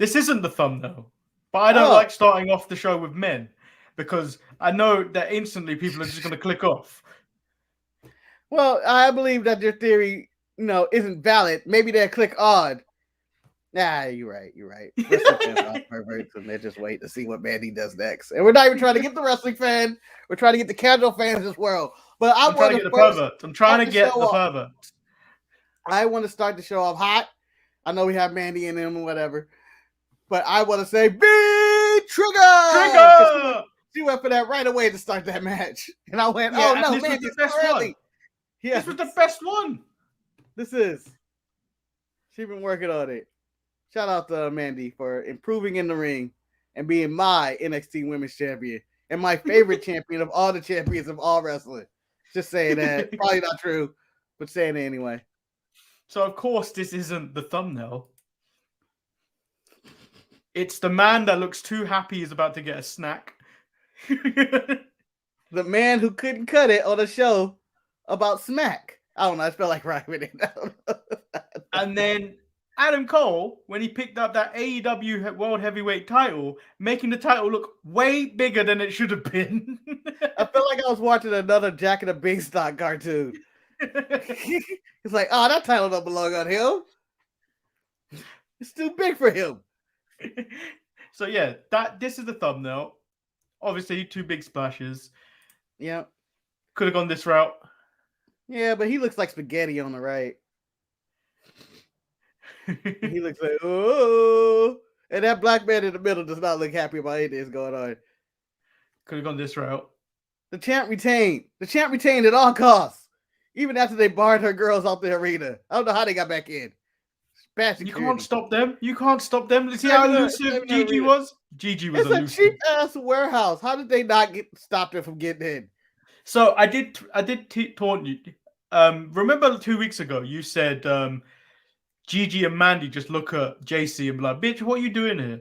This isn't the thumbnail, but I don't like starting off the show with men because I know that instantly people are just going to click off. Well, I believe that your theory, isn't valid. Maybe they'll click odd. Nah, you're right. Wrestling fans are perverts, and they're just waiting to see what Mandy does next. And we're not even trying to get the wrestling fan. We're trying to get the casual fans of this world. But I'm trying to get the pervert. I'm trying to get the pervert. I want to start the show off hot. I know we have Mandy in him or whatever, but I want to say big trigger. She went for that right away to start that match, and I went, "Oh no, man, this was the best one." Yeah, this was the best one. She's been working on it. Shout out to Mandy for improving in the ring and being my NXT Women's Champion and my favorite champion of all the champions of all wrestling. Just saying that. Probably not true, but saying it anyway. So, of course, this isn't the thumbnail. It's the man that looks too happy he's about to get a snack. The man who couldn't cut it on a show about smack. I don't know. I felt like rhyming it. And then Adam Cole, when he picked up that AEW World Heavyweight title, making the title look way bigger than it should have been. I felt like I was watching another Jack and the Beanstalk cartoon. It's like, oh, that title don't belong on him. It's too big for him. So yeah, this is the thumbnail. Obviously, 2 big splashes. Yeah. Could have gone this route. Yeah, but he looks like spaghetti on the right. He looks like, oh. And that black man in the middle does not look happy about anything that's going on. Could have gone this route. The champ retained. The champ retained at all costs. Even after they barred her girls out the arena. I don't know how they got back in. You can't stop them. See how elusive Gigi was? Gigi was elusive. It's a cheap-ass warehouse. How did they not stop them from getting in? So I did taunt you. Remember 2 weeks ago, you said Gigi and Mandy just look at JC and be like, bitch, what are you doing here?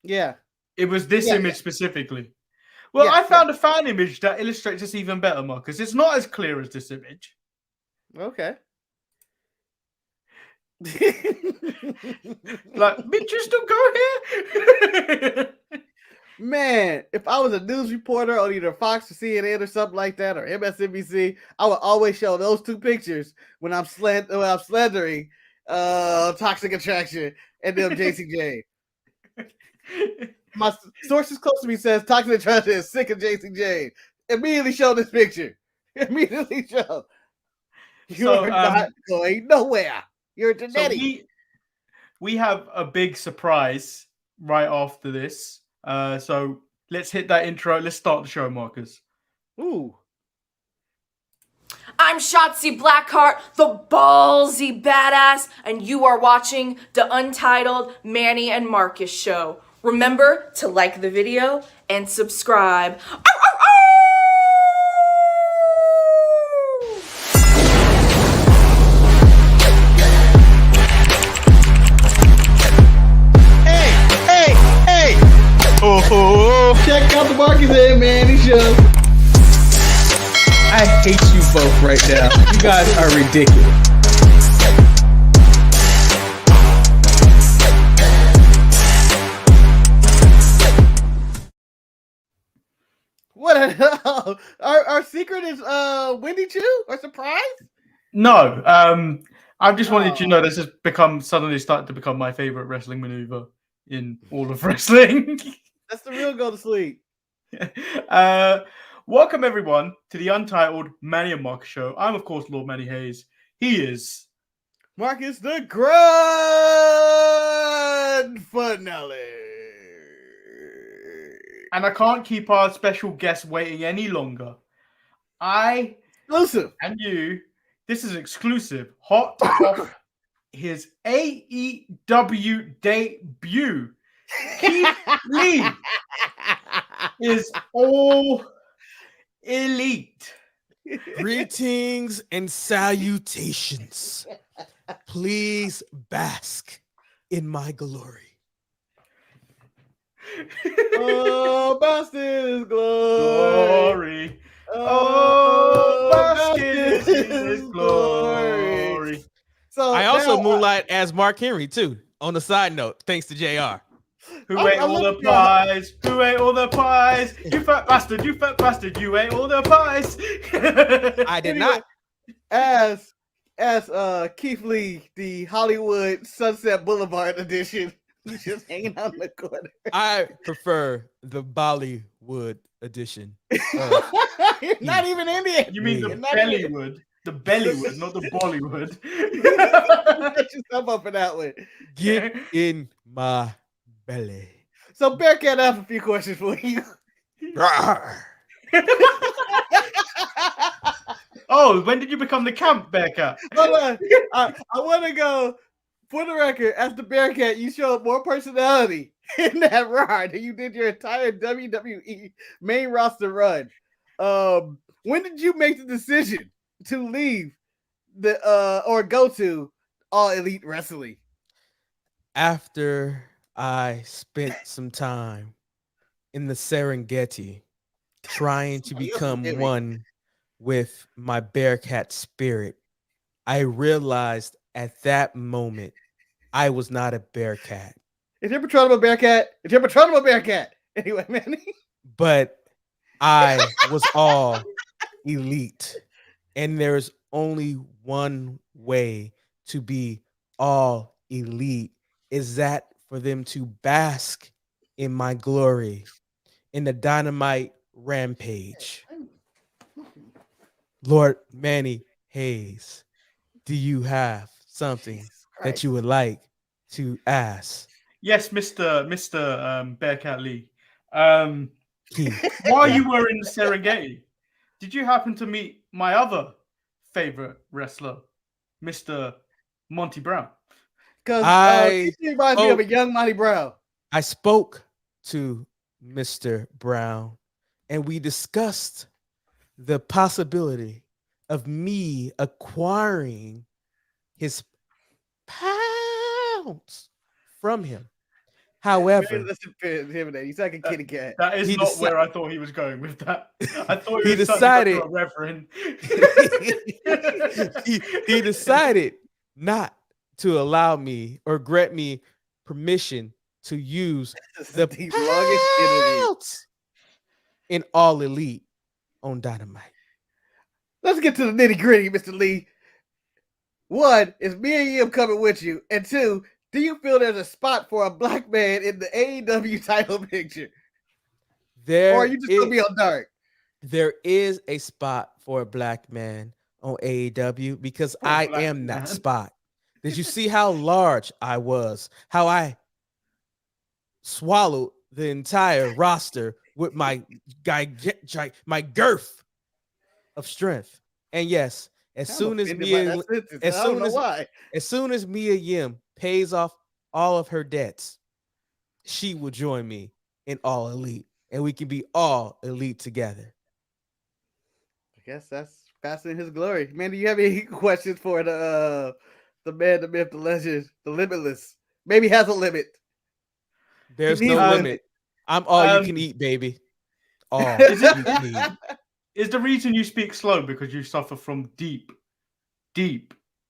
Yeah. It was this image specifically. Well, I found a fan image that illustrates this even better, Marcus. It's not as clear as this image. Okay. Like, bitch, you still go here? Man, if I was a news reporter on either Fox or CNN or something like that, or MSNBC, I would always show those 2 pictures when I'm slandering Toxic Attraction and them JCJ. My sources close to me says Toxic Attraction is sick of JCJ. Immediately show this picture. Immediately show. You're not going nowhere. You're genetic. So we have a big surprise right after this. So let's hit that intro. Let's start the show, Marcus. Ooh. I'm Shotzi Blackheart, the ballsy badass, and you are watching the Untitled Manny and Marcus show. Remember to like the video and subscribe. Hey! Oh! Check out the Marcus and Manny show. I hate you both right now. You guys are ridiculous. What the hell? Our secret is Wendy Chu? Our surprise? No. I just wanted you to know this has suddenly started to become my favorite wrestling maneuver in all of wrestling. That's the real go to sleep. Welcome everyone to the Untitled Manny and Marcus show. I'm of course Lord Manny Hayes. He is Marcus the Grand Finale. And I can't keep our special guest waiting any longer. Exclusive. And you, this is exclusive. Hot off his AEW debut. Keith Lee is all elite. Greetings and salutations. Please bask in my glory. Oh, bask in his glory. Oh, bask in his glory. So I also moonlight as Mark Henry too. On a side note, thanks to JR. Who ate all the pies? Who ate all the pies? You fat bastard, you fat bastard, you ate all the pies. I did Anyway, not. As Keith Lee, the Hollywood Sunset Boulevard edition, he's just hanging out in the corner. I prefer the Bollywood edition. You're not even Indian. You mean the You're not even- Bellywood? The Bellywood, not the Bollywood. Set yourself up for that one. Get in my belly. So Bearcat, I have a few questions for you. Rawr. Oh, when did you become the camp Bearcat? Hold on. I want to go for the record. As the Bearcat, you showed more personality in that ride than you did your entire WWE main roster run. When did you make the decision to leave the or go to All Elite Wrestling? After I spent some time in the Serengeti trying to become one with my Bearcat spirit, I realized at that moment I was not a Bearcat. Is your patron a Bearcat? Is your patron a Bearcat? Anyway, Manny. But I was all elite. And there's only one way to be all elite, is that for them to bask in my glory in the Dynamite Rampage. Lord Manny Hayes, do you have something that you would like to ask? Yes, Mr. Bearcat Lee. While you were in the Serengeti, did you happen to meet my other favorite wrestler, Mr. Monty Brown? Because he reminds me of a young Monty Brown. I spoke to Mr. Brown and we discussed the possibility of me acquiring his pounds from him. However, he's like a kitty cat. That is not where I thought he was going with that. I thought he decided a reverend. he decided not to allow me or grant me permission to use the pounds in All Elite on Dynamite. Let's get to the nitty gritty, Mr. Lee. One, is me and you coming with you? And two, do you feel there's a spot for a black man in the AEW title picture? Or are you just going to be on dark? There is a spot for a black man on AEW because I am that spot. Did you see how large I was? How I swallowed the entire roster with my girth of strength. And yes, as soon as Mia Yim pays off all of her debts, she will join me in All Elite, and we can be all elite together. I guess that's passing his glory. Man, do you have any questions for the man, the myth, the legend, the limitless? Maybe has a limit. There's no limit. I'm all you can eat, baby. All you can eat. Is the reason you speak slow because you suffer from deep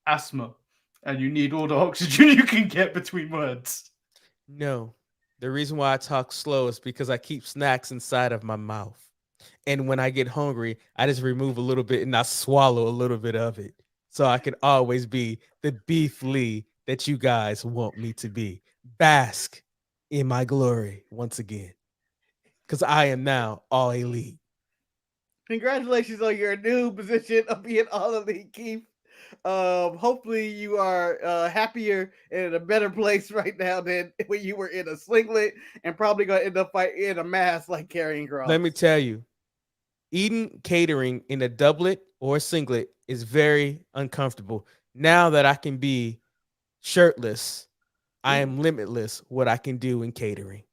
asthma and you need all the oxygen you can get between words? No. The reason why I talk slow is because I keep snacks inside of my mouth. And when I get hungry, I just remove a little bit and I swallow a little bit of it. So I can always be the Beef Lee that you guys want me to be. Bask in my glory once again. Because I am now all elite. Congratulations on your new position of being all elite, Keith. Hopefully you are happier and in a better place right now than when you were in a singlet and probably going to end up fighting in a mask like Karrion Kross. Let me tell you, eating catering in a doublet or a singlet is very uncomfortable. Now that I can be shirtless, I am limitless what I can do in catering.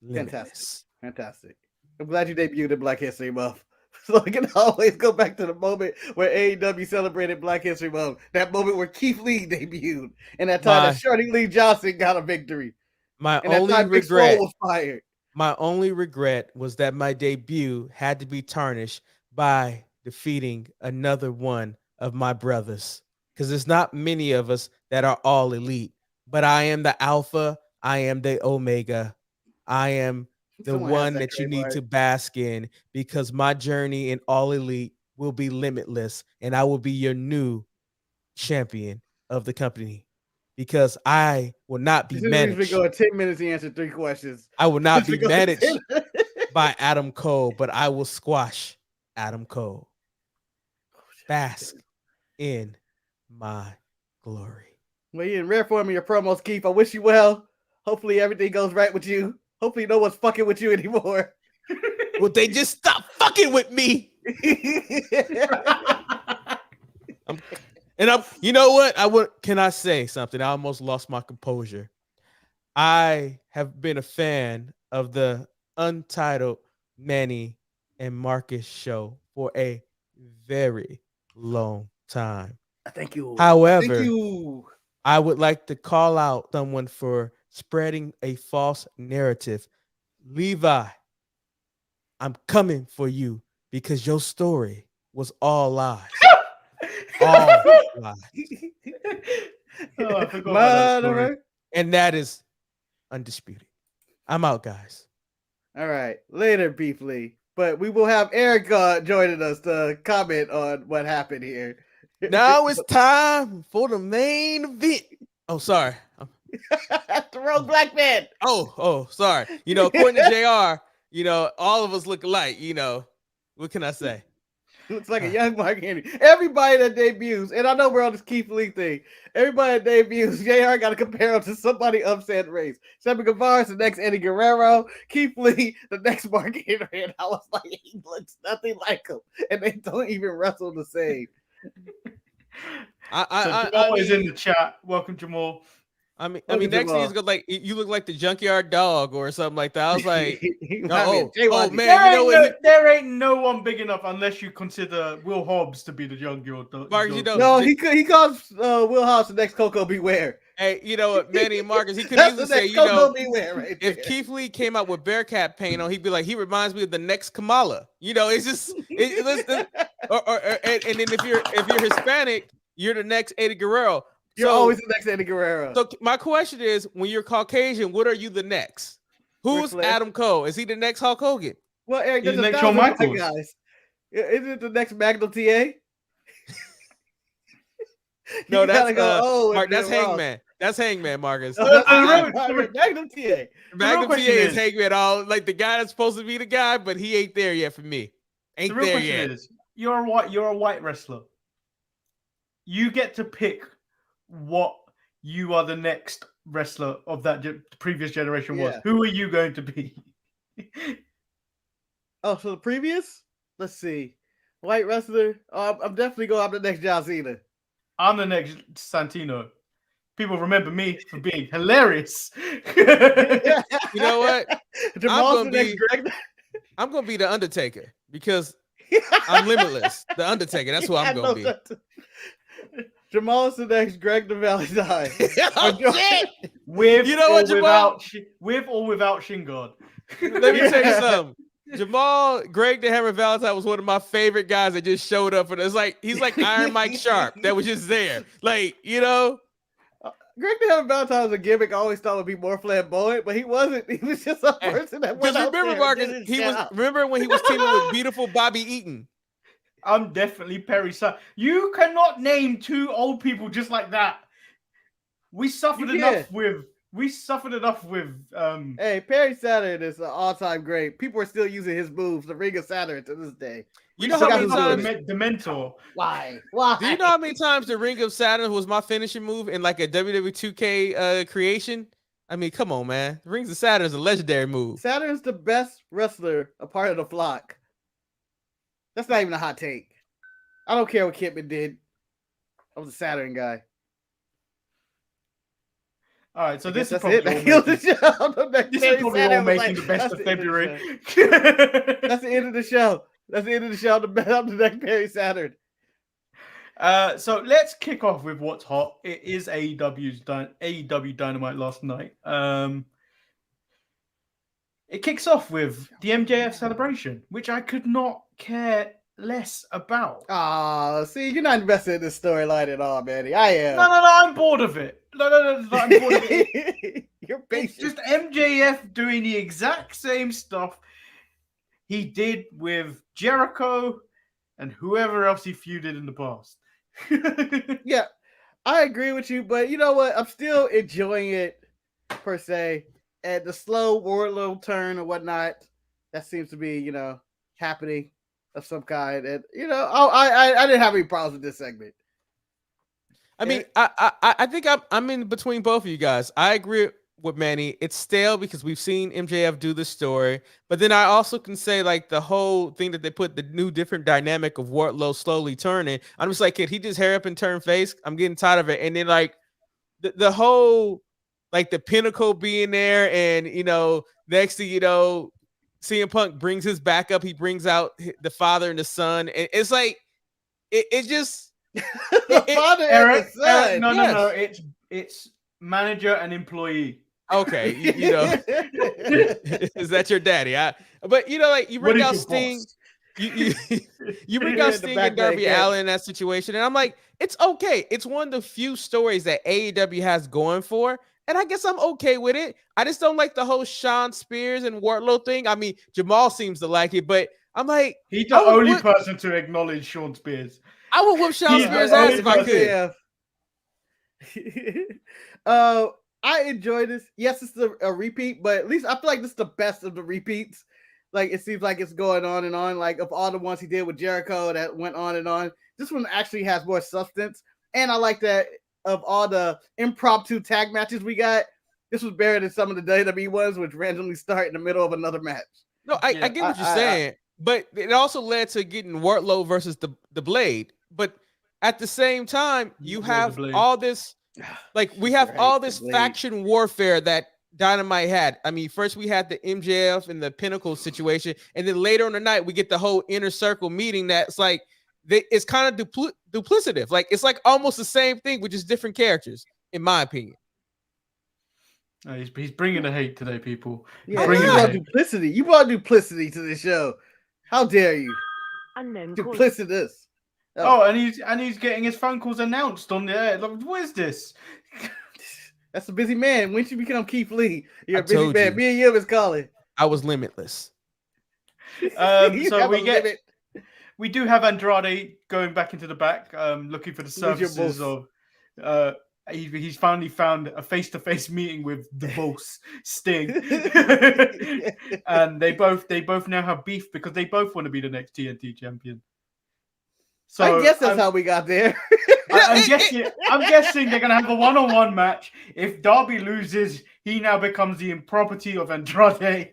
Limitless. Fantastic. I'm glad you debuted in Black History Month. So I can always go back to the moment where AEW celebrated Black History Month. That moment where Keith Lee debuted. And that time that Shirley Lee Johnson got a victory. My only regret was that my debut had to be tarnished by defeating another one of my brothers. Because there's not many of us that are all elite. but I am the Alpha. I am the Omega. I am the Someone has one that that you need trademark. to bask in, because my journey in All Elite will be limitless, and I will be your new champion of the company, because I will not be This has been managed. going 10 minutes to answer 3 questions. I will not This be been going managed 10 by Adam Cole, but I will squash Adam Cole. Bask in my glory. Well, you're in rare form of your promos, Keith. I wish you well. Hopefully everything goes right with you. Hopefully no one's fucking with you anymore. Will they just stop fucking with me? You know what? Can I say something? I almost lost my composure. I have been a fan of the Untitled Manny and Marcus show for a very long time. Thank you. However, Thank you. I would like to call out someone for spreading a false narrative. Levi, I'm coming for you because your story was all lies. All lies. Oh, I forgot about that story. And that is undisputed. I'm out, guys. All right. Later, Beefly. But we will have Eric joining us to comment on what happened here. Now it's time for the main event. Oh, sorry. That's the wrong black man. Oh, sorry. According to JR, all of us look alike. What can I say? Looks like a young Mark Henry. Everybody that debuts, and I know we're on this Keith Lee thing. Everybody that debuts, JR got to compare him to somebody upset race. Sammy Guevara's the next Eddie Guerrero. Keith Lee, the next Mark Henry. And I was like, he looks nothing like him, and they don't even wrestle the same. Jamal is in the chat. Welcome, Jamal. I mean, next thing is like you look like the junkyard dog or something like that. I was like, man, there ain't no one big enough unless you consider Will Hobbs to be the junkyard dog. No, he calls Will Hobbs the next Coco Beware. Hey, you know what, Manny and Marcus, he could easily say, right if Keith Lee came out with Bearcat paint on, he'd be like, he reminds me of the next Kamala. It's just, and then if you're Hispanic, you're the next Eddie Guerrero. You're always the next Eddie Guerrero. So my question is, when you're Caucasian, what are you the next? Who's Adam Cole? Is he the next Hulk Hogan? Well, Eric, he's the next Shawn Michaels. Guys. Isn't it the next Magnum TA? No, that's Mark, that's Hangman. That's Hangman, Marcus. Magnum TA. Magnum TA is Hangman. All like the guy that's supposed to be the guy, but he ain't there yet for me. Ain't the real there question yet. Is, you're a white wrestler. You get to pick what you are the next wrestler of that previous generation was. Who are you going to be? So the previous? Let's see. White wrestler? I'm definitely going. I'm the next John Cena. I'm the next Santino. People remember me for being hilarious. You know what? I'm going to be the Undertaker because I'm limitless. The Undertaker. That's who I'm going to be. Jamal's the next Greg the Valentine. With or without Shingard. Let me tell you something. Jamal, Greg the Hammer Valentine was one of my favorite guys that just showed up for this. Like he's like Iron Mike Sharp that was just there. Like, Greg the Hammer Valentine was a gimmick I always thought would be more flamboyant, but he wasn't. He was just a person that went out remember, there Marcus, remember when he was teaming with beautiful Bobby Eaton? I'm definitely Perry Saturn. You cannot name two old people just like that. We suffered enough with. Hey, Perry Saturn is an all-time great. People are still using his moves, the Ring of Saturn, to this day. You know how many times the Mentor? Why? Do you know how many times the Ring of Saturn was my finishing move in like a WWE 2K creation? I mean, come on, man. The Rings of Saturn is a legendary move. Saturn's the best wrestler, a part of the flock. That's not even a hot take. I don't care what Kidman did. I was a Saturn guy. All right, so this is probably all making the best of February. That's the end of the show. That's the end of the show. I'm the next Perry Saturn. So let's kick off with what's hot. It is AEW Dynamite last night. It kicks off with the MJF celebration, which I could not care less about. Oh, see, you're not invested in this storyline at all, Manny. I am. No, I'm bored of it. No, I'm bored of it. You're It's patient. just MJF doing the exact same stuff he did with Jericho and whoever else he feuded in the past. Yeah, I agree with you, but you know what? I'm still enjoying it per se. And the slow Wardlow turn or whatnot, that seems to be, happening of some kind. And I didn't have any problems with this segment. I mean, I think I'm in between both of you guys. I agree with Manny. It's stale because we've seen MJF do this story, but then I also can say like the whole thing that they put the new different dynamic of Wardlow slowly turning. I'm just like, kid, he just hurry up and turn face. I'm getting tired of it. And then like the whole like the Pinnacle being there, and next thing you know, CM Punk brings his back up. He brings out the father and the son, and it's like it just the father and the son. Eric, no. It's manager and employee. Okay, is that your daddy? But like you bring out Sting, you bring out Sting and Darby Allin in that situation, and I'm like, it's okay. It's one of the few stories that AEW has going for, and I guess I'm okay with it. I just don't like the whole Shawn Spears and Wardlow thing. I mean, Jamal seems to like it, but I'm like, he's the only person to acknowledge Shawn Spears. I would whoop Shawn Spears ass if I could. I enjoy this. Yes, it's a repeat, but at least I feel like this is the best of the repeats. Like, it seems like it's going on and on. Like, of all the ones he did with Jericho that went on and on, this one actually has more substance. And I like that of all the impromptu tag matches we got, this was better than some of the WWE ones, which randomly start in the middle of another match. No, I get what you're saying, but it also led to getting Wardlow versus the Blade. But at the same time, you have all this. Like, we have all this faction warfare that Dynamite had. I mean, first we had the MJF and the Pinnacle situation, and then later on the night we get the whole Inner Circle meeting that's like, it's kind of duplicative. Like, it's like almost the same thing with just different characters, in my opinion. He's bringing the hate today, people. Yeah, you brought duplicity. You brought duplicity to the show. How dare you? Duplicitous. Oh, and he's getting his phone calls announced on the air. Like, what is this? That's a busy man. When you become Keith Lee, you're a busy man. Me and you is calling. I was limitless. So we do have Andrade going back into the back, looking for the services of. He's finally found a face-to-face meeting with the boss Sting, and they both now have beef because they both want to be the next TNT champion. So I guess that's how we got there. I'm guessing they're gonna have a one-on-one match. If Darby loses, he now becomes the property of Andrade.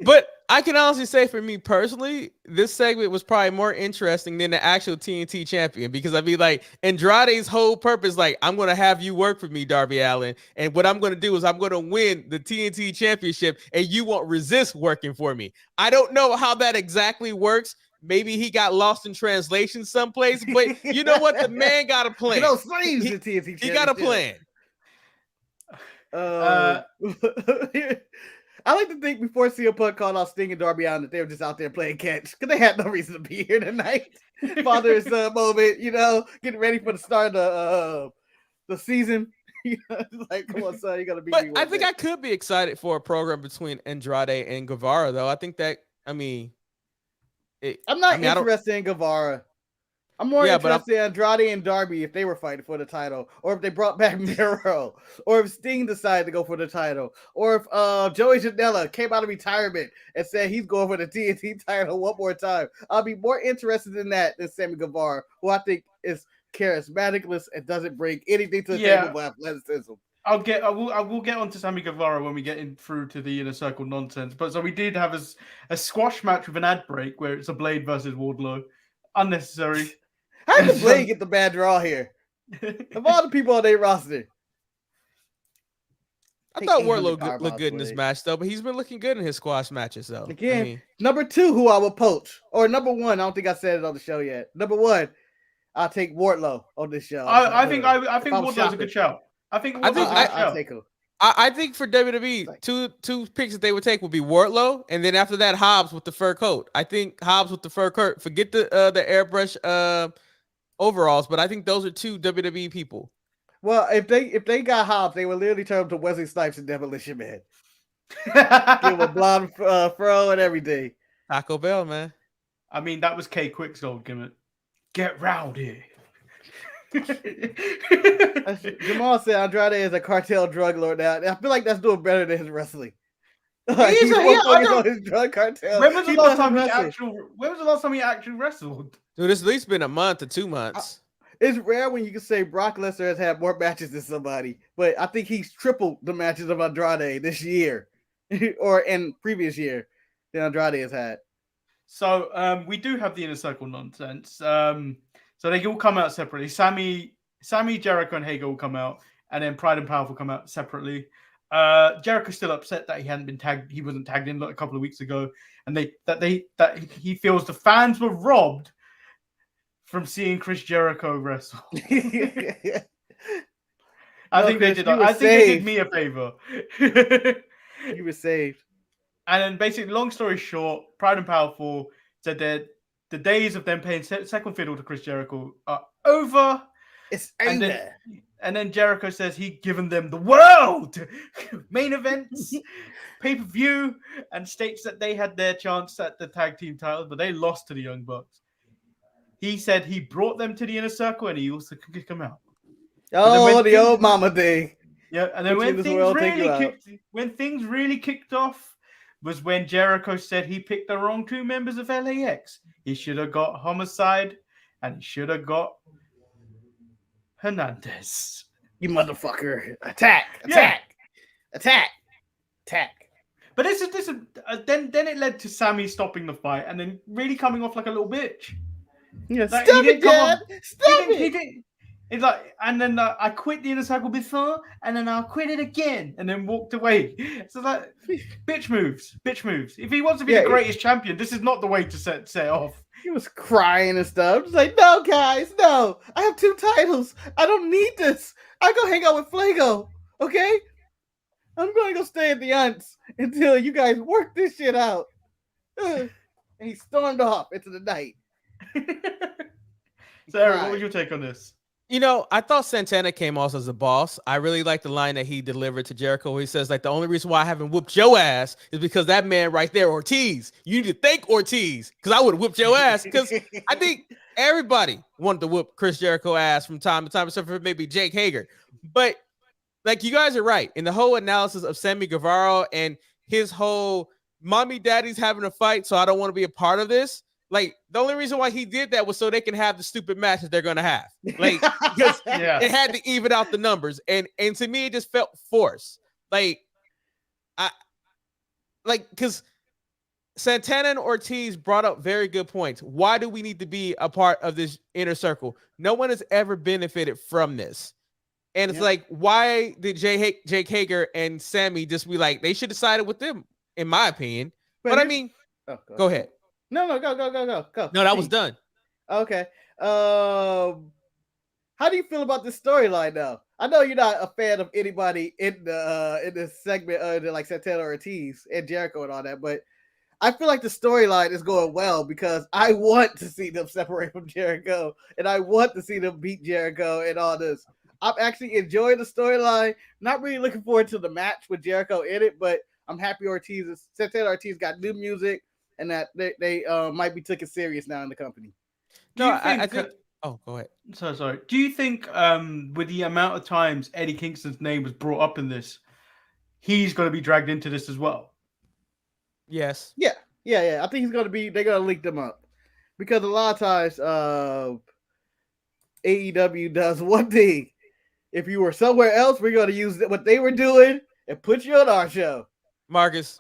but I can honestly say, for me personally, this segment was probably more interesting than the actual TNT champion, because I mean, like, Andrade's whole purpose, like, I'm gonna have you work for me, Darby Allin, and what I'm gonna do is I'm gonna win the TNT championship, and you won't resist working for me. I don't know how that exactly works. Maybe he got lost in translation someplace, but you know what? The man got a plan. He got a plan. I like to think before CM Punk called out Sting and Darby Allin that they were just out there playing catch because they had no reason to be here tonight. Father and son moment, getting ready for the start of the season. Like, come on, son, you gotta be. But I think I could be excited for a program between Andrade and Guevara, though. I think that, I'm not interested in Guevara. I'm more interested in Andrade and Darby if they were fighting for the title, or if they brought back Miro, or if Sting decided to go for the title, or if Joey Janela came out of retirement and said he's going for the TNT title one more time. I'll be more interested in that than Sammy Guevara, who I think is charismaticless and doesn't bring anything to the table but athleticism. I will get onto Sammy Guevara when we get in through to the Inner Circle nonsense. But so we did have a squash match with an ad break where it's a Blade versus Wardlow. Unnecessary. How did Blade get the bad draw here? Of all the people on their roster. I thought Wardlow looked good in this match, though, but he's been looking good in his squash matches, though. Again, number 2, who I will poach. Or number 1, I don't think I said it on the show yet. Number 1, I'll take Wardlow on this show. I think Wardlow's a good shout. I think I'll take him. I think for WWE, two picks that they would take would be Wardlow, and then after that, Hobbs with the fur coat. I think Hobbs with the fur coat. Forget the airbrush overalls, but I think those are two WWE people. Well, if they got Hobbs, they would literally turn him to Wesley Snipes and Demolition Man. Give him a blonde fro and everything. Taco Bell, man. I mean, that was K Quick's old gimmick. Get rowdy. Jamal said Andrade is a cartel drug lord now. I feel like that's doing better than his wrestling. He's on his drug cartel. When was the last time he actually wrestled? Dude, it's at least been a month or 2 months. It's rare when you can say Brock Lesnar has had more matches than somebody, but I think he's tripled the matches of Andrade this year, or in previous year, than Andrade has had. So we do have the Inner Circle nonsense. So they all come out separately. Sammy, Jericho, and Hager will come out, and then Pride and Powerful come out separately. Jericho's still upset that he hadn't been tagged. He wasn't tagged in like a couple of weeks ago, and that he feels the fans were robbed from seeing Chris Jericho wrestle. I think they did me a favor. You were saved. And then basically, long story short, Pride and Powerful said that the days of them playing second fiddle to Chris Jericho are over. It's over. And then Jericho says he'd given them the world, main events, pay-per-view, and states that they had their chance at the tag team titles, but they lost to the Young Bucks. He said he brought them to the Inner Circle and he also could kick them out. Oh, the old mama thing. Yeah, and then when things really kicked off was when Jericho said he picked the wrong two members of LAX. He should have got Homicide and he should have got Hernandez. You motherfucker. Attack. But then it led to Sammy stopping the fight and then really coming off like a little bitch. Yeah, like, stop it, Dad. Stop it. It's like, and then I quit the Inner Circle before, and then I'll quit it again, and then walked away. So like, bitch moves. If he wants to be the greatest champion, this is not the way to set off. He was crying and stuff. Just like, no, guys, no. I have 2 titles. I don't need this. I go hang out with Flago, okay? I'm going to go stay at the Unts until you guys work this shit out. And he stormed off into the night. So, Eric, what was your take on this? You know, I thought Santana came off as a boss. I really like the line that he delivered to Jericho where he says, like, the only reason why I haven't whooped your ass is because that man right there, Ortiz. You need to thank Ortiz because I would have whooped your ass because I think everybody wanted to whoop Chris Jericho ass from time to time, except for maybe Jake Hager. But, like, you guys are right. In the whole analysis of Sammy Guevara and his whole mommy daddy's having a fight, so I don't want to be a part of this. Like, the only reason why he did that was so they can have the stupid matches they're gonna have. Like, because it had to even out the numbers, and to me, it just felt forced. Because Santana and Ortiz brought up very good points. Why do we need to be a part of this Inner Circle? No one has ever benefited from this, and it's like, why did Jake Hager and Sammy just be like, they should have sided with them, in my opinion. But I mean, go ahead. No, go. No, that was done. Okay. How do you feel about this storyline now? I know you're not a fan of anybody in this segment, like Santana Ortiz and Jericho and all that, but I feel like the storyline is going well because I want to see them separate from Jericho and I want to see them beat Jericho and all this. I'm actually enjoying the storyline. Not really looking forward to the match with Jericho in it, but I'm happy Santana Ortiz got new music. And that they might be taken serious now in the company. I think. Oh, go ahead. So sorry. Do you think, with the amount of times Eddie Kingston's name was brought up in this, he's going to be dragged into this as well? Yes. Yeah. I think he's going to be. They're going to link them up because a lot of times AEW does one thing. If you were somewhere else, we're going to use what they were doing and put you on our show. Marcus,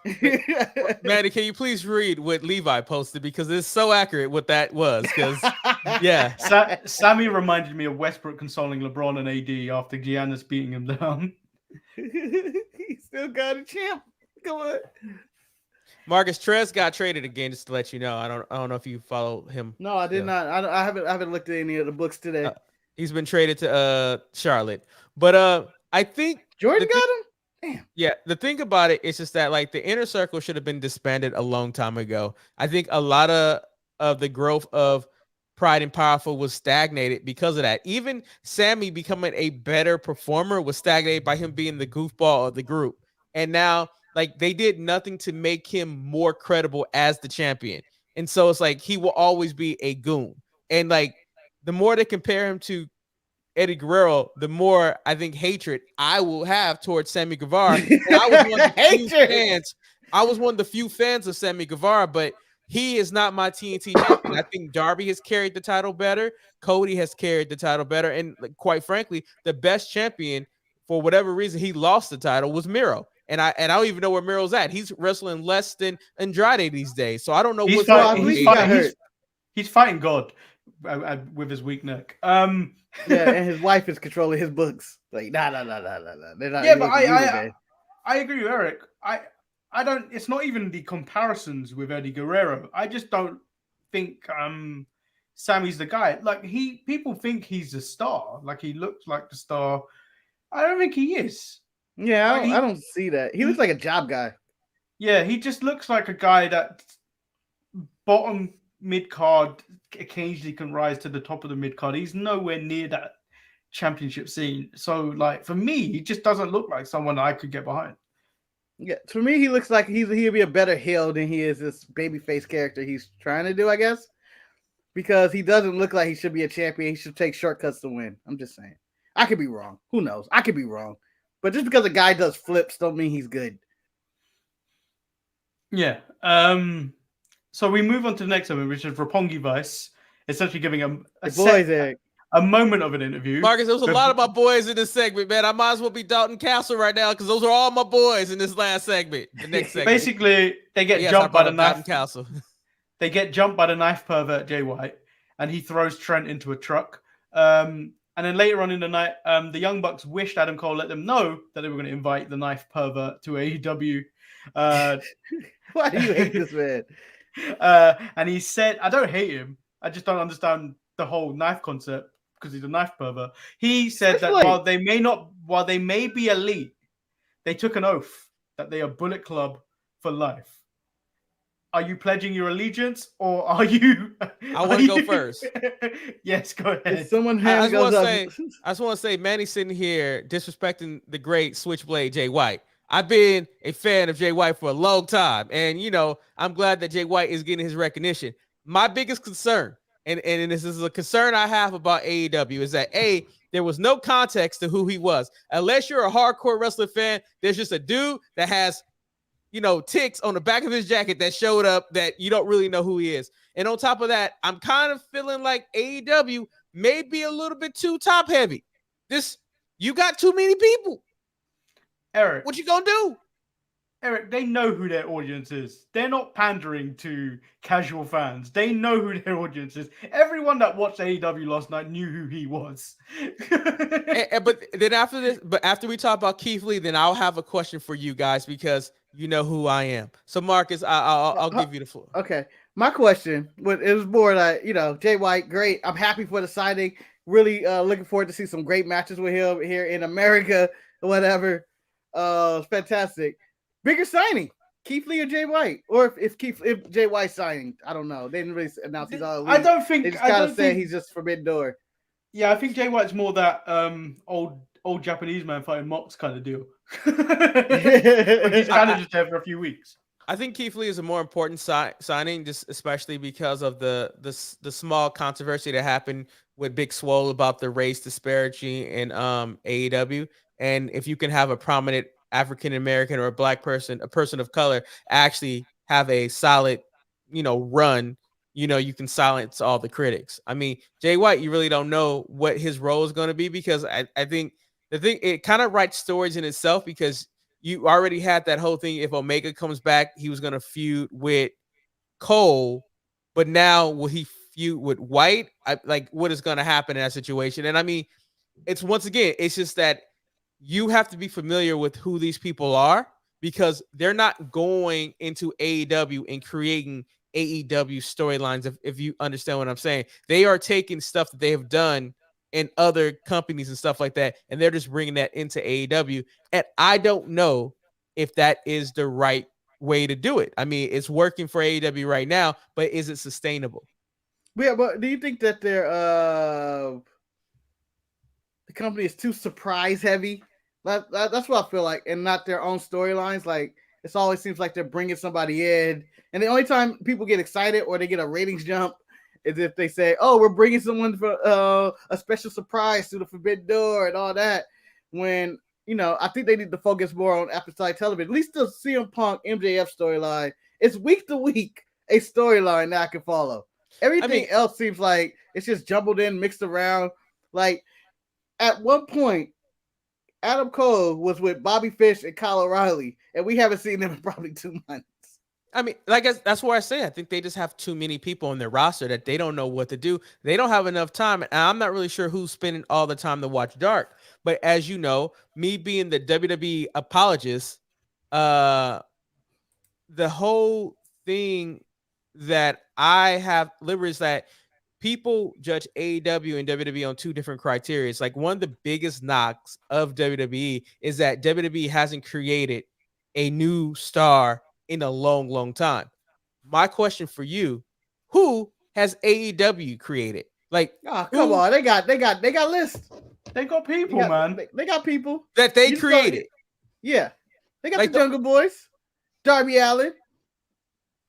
Mandy, can you please read what Levi posted because it's so accurate what that was? Because Sammy reminded me of Westbrook consoling LeBron and AD after Giannis beating him down. He still got a champ. Come on, Marcus. Trez got traded again. Just to let you know, I don't know if you follow him. No, I did not. I haven't looked at any of the books today. He's been traded to Charlotte, but I think Jordan got him. Damn. Yeah, the thing about it is just that like the inner circle should have been disbanded a long time ago. I think a lot of the growth of Pride and Powerful was stagnated because of that. Even Sammy becoming a better performer was stagnated by him being the goofball of the group. And now like they did nothing to make him more credible as the champion. And so it's like he will always be a goon. And like the more they compare him to Eddie Guerrero, the more I think hatred I will have towards Sammy Guevara. And I was one of the few fans. I was one of the few fans of Sammy Guevara, but he is not my TNT champion. I think Darby has carried the title better. Cody has carried the title better. And like, quite frankly, the best champion, for whatever reason, he lost the title was Miro. And I don't even know where Miro's at. He's wrestling less than Andrade these days. So I don't know he's what's he's fighting God with his weak neck. Yeah, and his wife is controlling his books. Like, nah. They're not. Yeah, but I agree with Eric. I don't. It's not even the comparisons with Eddie Guerrero. I just don't think Sammy's the guy. Like people think he's a star. Like he looks like the star. I don't think he is. Yeah, I don't see that. He looks like a job guy. Yeah, he just looks like a guy that bottom mid card occasionally can rise to the top of the mid card. He's nowhere near that championship scene. So, like for me, he just doesn't look like someone I could get behind. Yeah, for me, he looks like he'll be a better heel than he is this babyface character he's trying to do, I guess. Because he doesn't look like he should be a champion. He should take shortcuts to win. I'm just saying. I could be wrong. Who knows? I could be wrong. But just because a guy does flips don't mean he's good. Yeah. So we move on to the next segment, which is Roppongi Vice, essentially giving a moment of an interview. Marcus, there was a lot of my boys in this segment, man. I might as well be Dalton Castle right now because those are all my boys in this last segment. The next segment. Basically, they get jumped by the knife. Castle. They get jumped by the knife pervert Jay White, and he throws Trent into a truck. And then later on in the night, the Young Bucks wished Adam Cole let them know that they were going to invite the knife pervert to AEW. Why do you hate this man? And he said, I don't hate him. I just don't understand the whole knife concept because he's a knife pervert. He said that while they may be elite, they took an oath that they are Bullet Club for life. Are you pledging your allegiance or are you? I want to go first. Yes, go ahead. If someone I just want to say, Manny's sitting here disrespecting the great Switchblade Jay White. I've been a fan of Jay White for a long time, and I'm glad that Jay White is getting his recognition. My biggest concern, and this is a concern I have about AEW, is that there was no context to who he was. Unless you're a hardcore wrestling fan, there's just a dude that has ticks on the back of his jacket that showed up that you don't really know who he is. And on top of that, I'm kind of feeling like AEW may be a little bit too top heavy. You got too many people. Eric, what you gonna do? Eric, they know who their audience is. They're not pandering to casual fans. They know who their audience is. Everyone that watched AEW last night knew who he was. But then after we talk about Keith Lee, then I'll have a question for you guys because you know who I am. So Marcus, I'll give you the floor. Okay. My question was more like, Jay White, great. I'm happy for the signing. Really looking forward to see some great matches with him here in America or whatever. Fantastic. Bigger signing, Keith Lee or Jay White, or if Jay White's signing, I don't know. They didn't really announce he's all. I don't think they just gotta say he's just Forbidden Door. Yeah, I think Jay White's more that old Japanese man fighting Mox kind of deal. He's kind of just there for a few weeks. I think Keith Lee is a more important signing, just especially because of the small controversy that happened with Big Swole about the race disparity in AEW. And if you can have a prominent African American or a black person, a person of color, actually have a solid, run, you can silence all the critics. I mean, Jay White, you really don't know what his role is going to be because I think it kind of writes stories in itself because you already had that whole thing. If Omega comes back, he was going to feud with Cole, but now will he feud with White? What is going to happen in that situation? And I mean, it's just that you have to be familiar with who these people are because they're not going into AEW and creating AEW storylines. If you understand what I'm saying, they are taking stuff that they have done in other companies and stuff like that, and they're just bringing that into AEW. And I don't know if that is the right way to do it. I mean, it's working for AEW right now, but is it sustainable? Yeah, but do you think that the company is too surprise heavy? That's what I feel like, and not their own storylines. Like, it always seems like they're bringing somebody in, and the only time people get excited or they get a ratings jump is if they say, "Oh, we're bringing someone for a special surprise through the Forbidden Door" and all that. When I think they need to focus more on episodic television. At least the CM Punk MJF storyline, it's week to week a storyline that I can follow. Everything else seems like it's just jumbled in, mixed around. Like, at one point, Adam Cole was with Bobby Fish and Kyle O'Reilly, and we haven't seen them in probably 2 months. I mean, that's where I say I think they just have too many people on their roster that they don't know what to do. They don't have enough time, and I'm not really sure who's spending all the time to watch Dark. But as you know, me being the WWE apologist, the whole thing that I have liberty is that people judge AEW and WWE on two different criteria. It's like one of the biggest knocks of WWE is that WWE hasn't created a new star in a long, long time. My question for you, who has AEW created? Like, come on, they got lists. They got people, man. They got people that they created. Yeah, they got like the Jungle Boys, Darby Allin.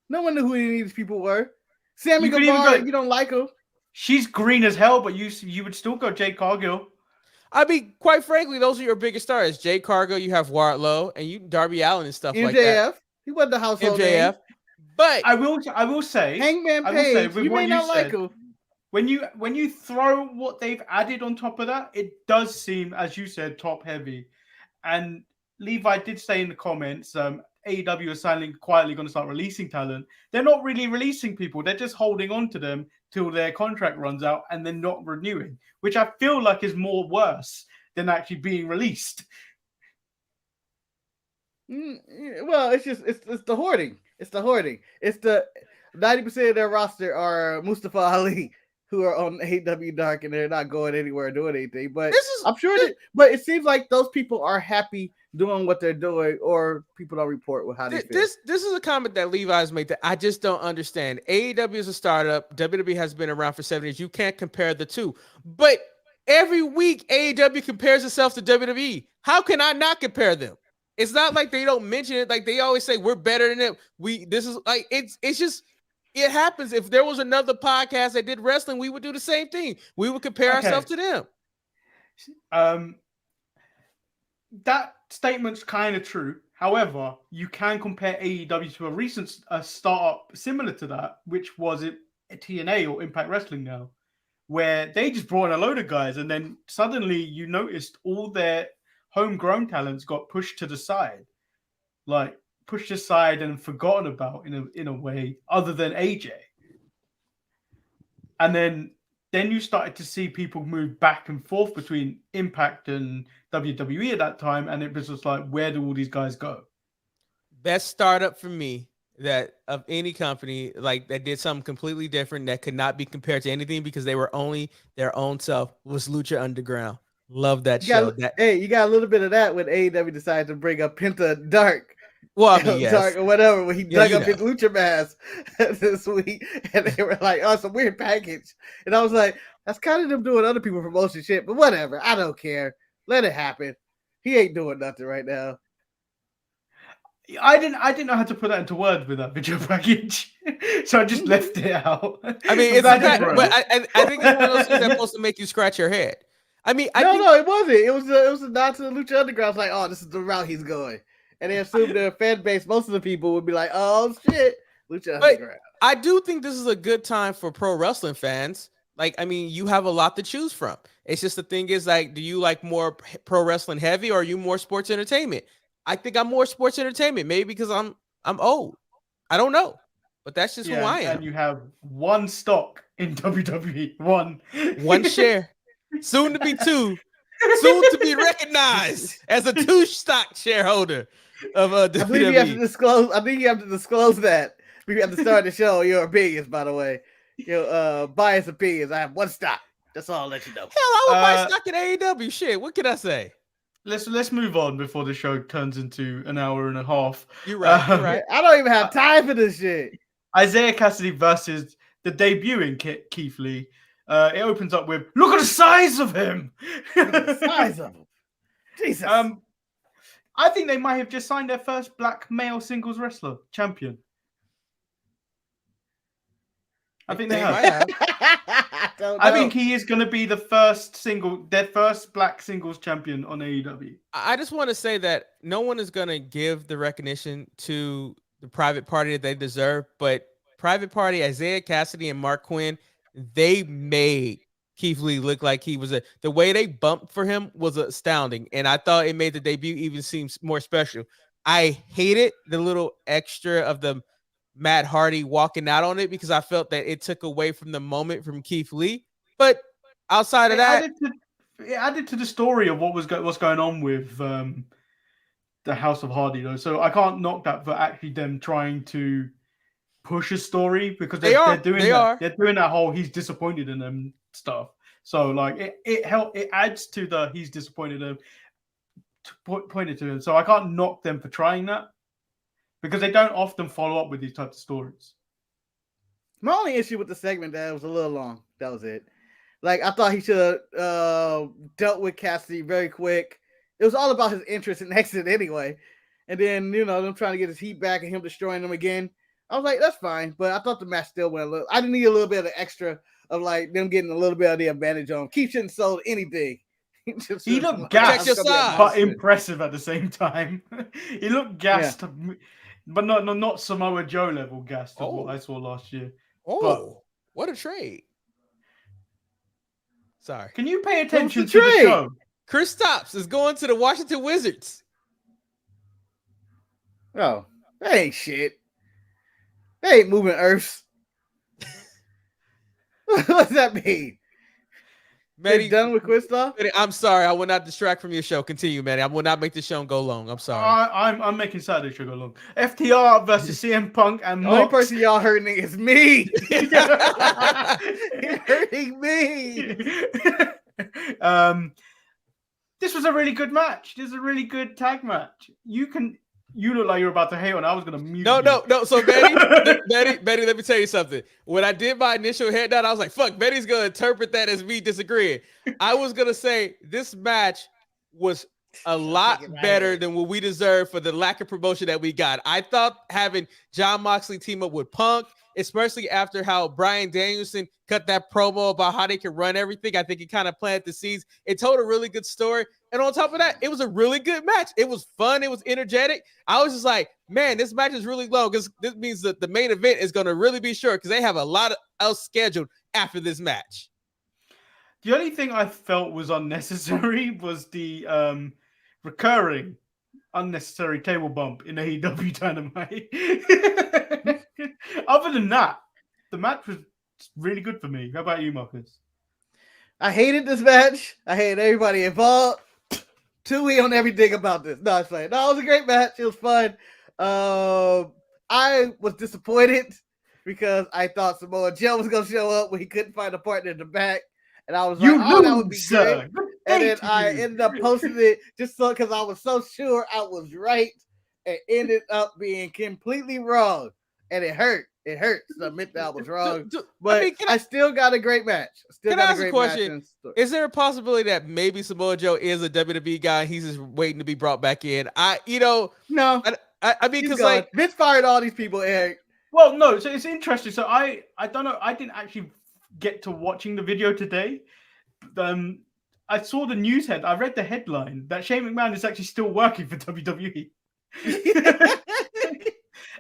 No one knew who any of these people were. Sammy Guevara, you don't like her. She's green as hell, but you would still go Jade Cargill. I mean, quite frankly, those are your biggest stars. Jade Cargill, you have Wardlow, and you Darby Allin and stuff like that. He wasn't the household MJF. name. But I will say, Hangman Page, you may not like him. When you throw what they've added on top of that, it does seem, as you said, top heavy. And Levi did say in the comments, AEW is silently, quietly going to start releasing talent. They're not really releasing people. They're just holding on to them till their contract runs out and then not renewing, which I feel like is more worse than actually being released. Well, it's the hoarding. It's the hoarding. It's the 90% of their roster are Mustafa Ali, who are on AEW Dark, and they're not going anywhere or doing anything. But I'm sure but it seems like those people are happy doing what they're doing, or people don't report with how they feel. This is a comment that Levi's made that I just don't understand. AEW is a startup. WWE has been around for 7 years. You can't compare the two. But every week AEW compares itself to WWE. How can I not compare them? It's not like they don't mention it. Like they always say, we're better than them. It's just, it happens. If there was another podcast that did wrestling, we would do the same thing. We would compare ourselves to them. That statement's kind of true. However, you can compare AEW to a recent startup similar to that, which was it TNA or Impact Wrestling now, where they just brought in a load of guys, and then suddenly you noticed all their homegrown talents got pushed to the side, like pushed aside and forgotten about in a way, other than AJ. And then you started to see people move back and forth between Impact and WWE at that time, and it was just like, where do all these guys go? Best startup for me that of any company like that did something completely different that could not be compared to anything because they were only their own self was Lucha Underground. Love that show. You got a little bit of that when AEW decided to bring up Penta Dark. Well, I mean, yes. Dark or whatever, when he dug up his Lucha mask this week, and they were like, "Oh, it's a weird package," and I was like, "That's kind of them doing other people promotion shit," but whatever. I don't care. Let it happen. He ain't doing nothing right now. I didn't know how to put that into words with that video package, so I just left it out. I mean, it's but I think it's one of those things that's supposed to make you scratch your head. I mean, no, it wasn't. It was a nod to the Lucha Underground. It's like, oh, this is the route he's going, and they assumed their fan base, most of the people would be like, oh shit, Lucha Underground. I do think this is a good time for pro wrestling fans. Like, I mean, you have a lot to choose from. It's just the thing is, like, do you like more pro wrestling heavy, or are you more sports entertainment? I think I'm more sports entertainment, maybe because I'm old. I don't know, but that's just who I am. And you have one stock in WWE, one share, soon to be two, soon to be recognized as a 2-stock shareholder of WWE. I think you have to disclose that. We have to start the show. Your opinions, by the way, your biased opinions. I have one stock. That's all I'll let you know. Hell, I would buy stock in AEW. Shit, what can I say? Let's move on before the show turns into an hour and a half. You're right. You're right. I don't even have time for this shit. Isaiah Cassidy versus the debuting Keith Lee. It opens up with, look at the size of him. Look at the size of him. Jesus. I think they might have just signed their first black male singles wrestler champion. I think they have. I think he is going to be their first black singles champion on AEW. I just want to say that no one is going to give the recognition to the Private Party that they deserve, but Private Party, Isaiah Cassidy and Mark Quinn, they made Keith Lee look like he was the way they bumped for him was astounding. And I thought it made the debut even seem more special. I hated the little extra of the Matt Hardy walking out on it because I felt that it took away from the moment from Keith Lee. But outside of that, it added to the story of what's going on with the House of Hardy, though. So I can't knock that for actually them trying to push a story because they're doing that whole he's disappointed in them stuff. So like it adds to the he's disappointed in him, pointed to him. So I can't knock them for trying that, because they don't often follow up with these types of stories. My only issue with the segment that it was a little long. That was it. Like, I thought he should have dealt with Cassidy very quick. It was all about his interest in exit anyway. And then, them trying to get his heat back and him destroying them again. I was like, that's fine. But I thought the match still went a little. I didn't need a little bit of extra of like them getting a little bit of the advantage on him. Keith shouldn't sold anything. He looked gassed, but impressive at the same time. He looked gassed. Yeah. But not Samoa Joe level gassed of what I saw last year. Oh, what a trade. Sorry. Can you pay attention to the show? Chris Stops is going to the Washington Wizards. Oh, that ain't shit. They ain't moving Earths. What does that mean? Manny, done with Christoph? I'm sorry. I will not distract from your show. Continue, Manny. I will not make the show go long. I'm sorry. I'm making Saturday show go long. FTR versus CM Punk and the only person y'all hurting is me. You're hurting me. This was a really good match. This is a really good tag match. You look like you're about to hate on. I was gonna mute. No. So Betty, let me tell you something. When I did my initial head down, I was like, "Fuck, Betty's gonna interpret that as me disagreeing." I was gonna say this match was a lot better than what we deserve for the lack of promotion that we got. I thought having Jon Moxley team up with Punk, especially after how Bryan Danielson cut that promo about how they can run everything, I think it kind of planted the seeds. It told a really good story. And on top of that, it was a really good match. It was fun. It was energetic. I was just like, man, this match is really long because this means that the main event is going to really be short because they have a lot else scheduled after this match. The only thing I felt was unnecessary was the recurring unnecessary table bump in AEW Dynamite. Other than that, the match was really good for me. How about you, Marcus? I hated this match. I hated everybody involved. Tui on everything about this. No, it's fine. No, it was a great match. It was fun. I was disappointed because I thought Samoa Joe was going to show up when he couldn't find a partner in the back. And I was like, that would be great. And then I ended up posting it just so because I was so sure I was right and ended up being completely wrong. And it hurt. It hurts to admit that I was wrong. But I still got a great match. Can I ask a question? Is there a possibility that maybe Samoa Joe is a WWE guy and he's just waiting to be brought back in? No. I mean, because like Vince fired all these people, Eric. Well, no, so it's interesting. So I don't know. I didn't actually get to watching the video today. I saw the news head. I read the headline that Shane McMahon is actually still working for WWE.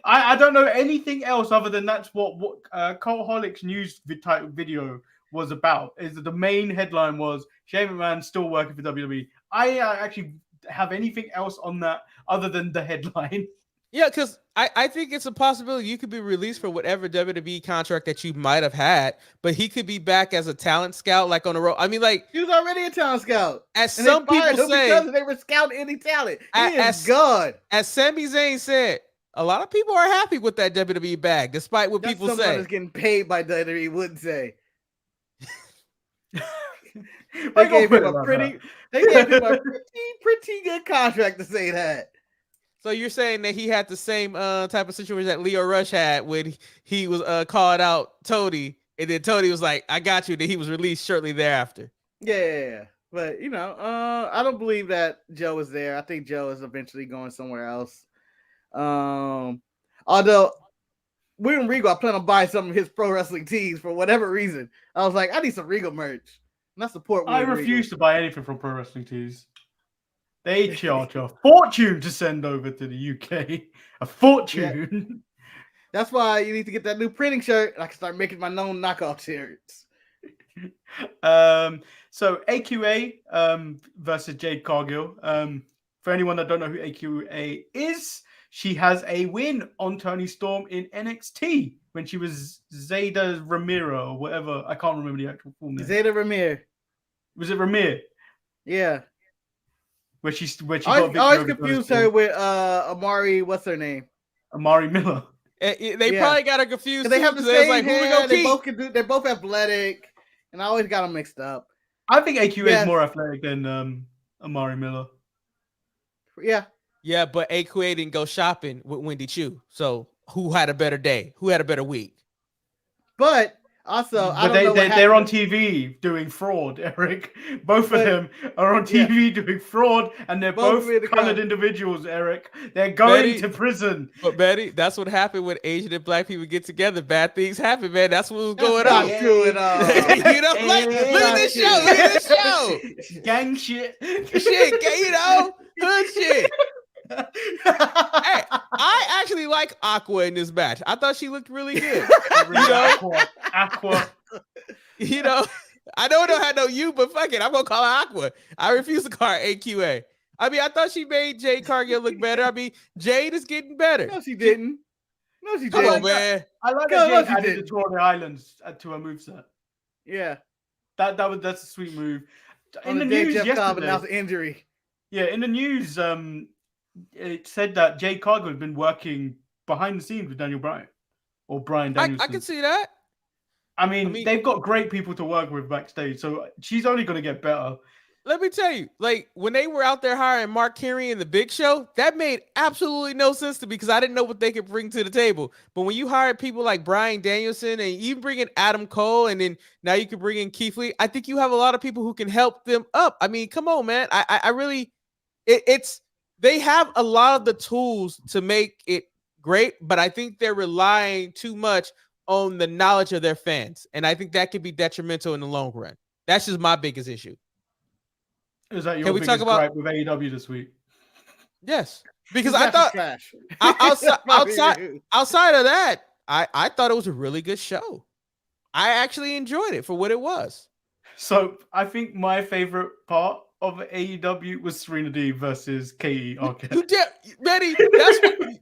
I don't know anything else other than that's what Cultaholics news title video was about. Is that the main headline was Shane McMahon still working for WWE. I actually have anything else on that other than the headline. Yeah, because I think it's a possibility you could be released for whatever WWE contract that you might have had, but he could be back as a talent scout, like on the road. I mean, like he was already a talent scout. As some people say, because they were scouting any talent. He is good. As Sami Zayn said, a lot of people are happy with that WWE bag, despite what people say. Someone is getting paid by WWE would say. They gave him a pretty good contract to say that. So you're saying that he had the same type of situation that Leo Rush had when he was called out Tony, and then Tony was like, "I got you." Then he was released shortly thereafter. Yeah. But I don't believe that Joe is there. I think Joe is eventually going somewhere else. Although William Regal, I plan on buying some of his pro wrestling tees for whatever reason. I was like, I need some Regal merch. And I support William I refuse Regal. to buy anything from pro wrestling tees. They charge a fortune to send over to the UK. A fortune. Yeah. That's why you need to get that new printing shirt, and I can start making my own knockoff shirts. So AQA versus Jade Cargill. For anyone that don't know who AQA is, she has a win on Toni Storm in NXT when she was Zayda Ramiro or whatever. I can't remember the actual full name. Zayda Ramiro. Was it Ramir? Yeah. Where she I always confused her with Amari. What's her name? Amari Miller. They probably got her confused. They have the same like, hair. They both can do. They're both athletic, and I always got them mixed up. I think AQA is more athletic than Amari Miller. Yeah. Yeah, but AQA didn't go shopping with Wendy Chu. So who had a better day? Who had a better week? But also, they're on TV doing fraud, Eric. Both of them are on TV doing fraud, and they're both colored individuals, Eric. They're going to prison. But Betty, that's what happened when Asian and Black people get together. Bad things happen, man. That's what was going on. True at all. Look at this show. Look at this show. Gang shit. Hood shit. Hey, I actually like Aqua in this match. I thought she looked really good. Aqua. I don't know how to know you, but fuck it, I'm gonna call her Aqua. I refuse to call her AQA. I mean, I thought she made Jade Cargill look better. I mean, Jade is getting better. No, she didn't. Come on, man. I like that Jade added the Tour of the Islands to her moveset. Yeah, that's a sweet move. In the news yesterday, that was an injury. Yeah, in the news, it said that Jade Cargill had been working behind the scenes with Daniel Bryan or Bryan Danielson. I can see that. I mean, they've got great people to work with backstage, so she's only going to get better. Let me tell you, like when they were out there hiring Mark Henry and the Big Show, that made absolutely no sense to me because I didn't know what they could bring to the table. But when you hire people like Bryan Danielson and even bring in Adam Cole, and then now you can bring in Keith Lee, I think you have a lot of people who can help them up. I mean, come on, man. I really, they have a lot of the tools to make it great, but I think they're relying too much on the knowledge of their fans. And I think that could be detrimental in the long run. That's just my biggest issue. Is that your biggest gripe with AEW this week? Yes. Because I thought outside of that, I thought it was a really good show. I actually enjoyed it for what it was. So I think my favorite part of AEW was Serena Deeb versus Katie Arquette.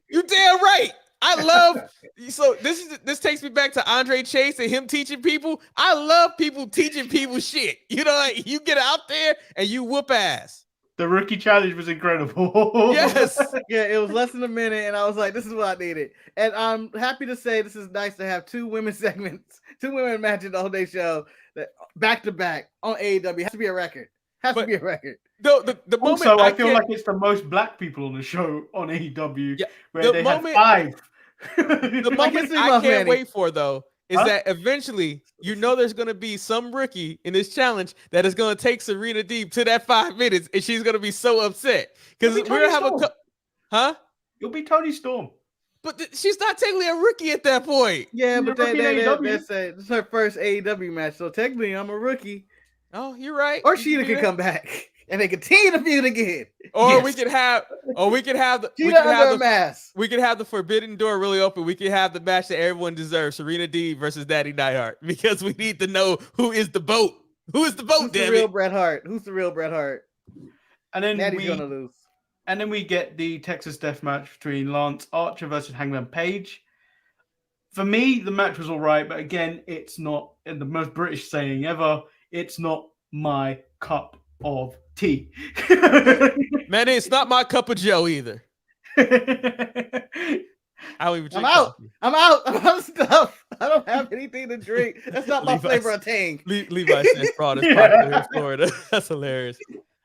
You're damn right. I love this takes me back to Andre Chase and him teaching people. I love people teaching people shit. Like you get out there and you whoop ass. The rookie challenge was incredible. Yes. Yeah, it was less than a minute, and I was like, this is what I needed. And I'm happy to say this is nice to have two women matches the whole day show that back to back on AEW. Has to be a record. To be a record. The moment also, I feel like it's the most black people on the show on AEW, where they had 5. The moment I can't wait for, though, is that eventually, there's going to be some rookie in this challenge that is going to take Serena Deeb to that 5 minutes, and she's going to be so upset because we're going to have You'll be Toni Storm. But she's not technically a rookie at that point. Yeah, but this is her first AEW match, so technically I'm a rookie. Oh, you're right. Or Sheeta can come back and they continue to feud again. Or we could have the forbidden door really open. We could have the match that everyone deserves: Serena Deeb versus Daddy Neidhart, because we need to know who is the boat. Who's the real Bret Hart? Who's the real Bret Hart? And then Daddy's gonna lose. And then we get the Texas Death Match between Lance Archer versus Hangman Page. For me, the match was all right, but again, it's not, in the most British saying ever, it's not my cup of tea. Man, it's not my cup of Joe either. I don't even drink I'm out of stuff. I don't have anything to drink. That's not my flavor of Tang. Levi says fraud is popular in Florida. That's hilarious.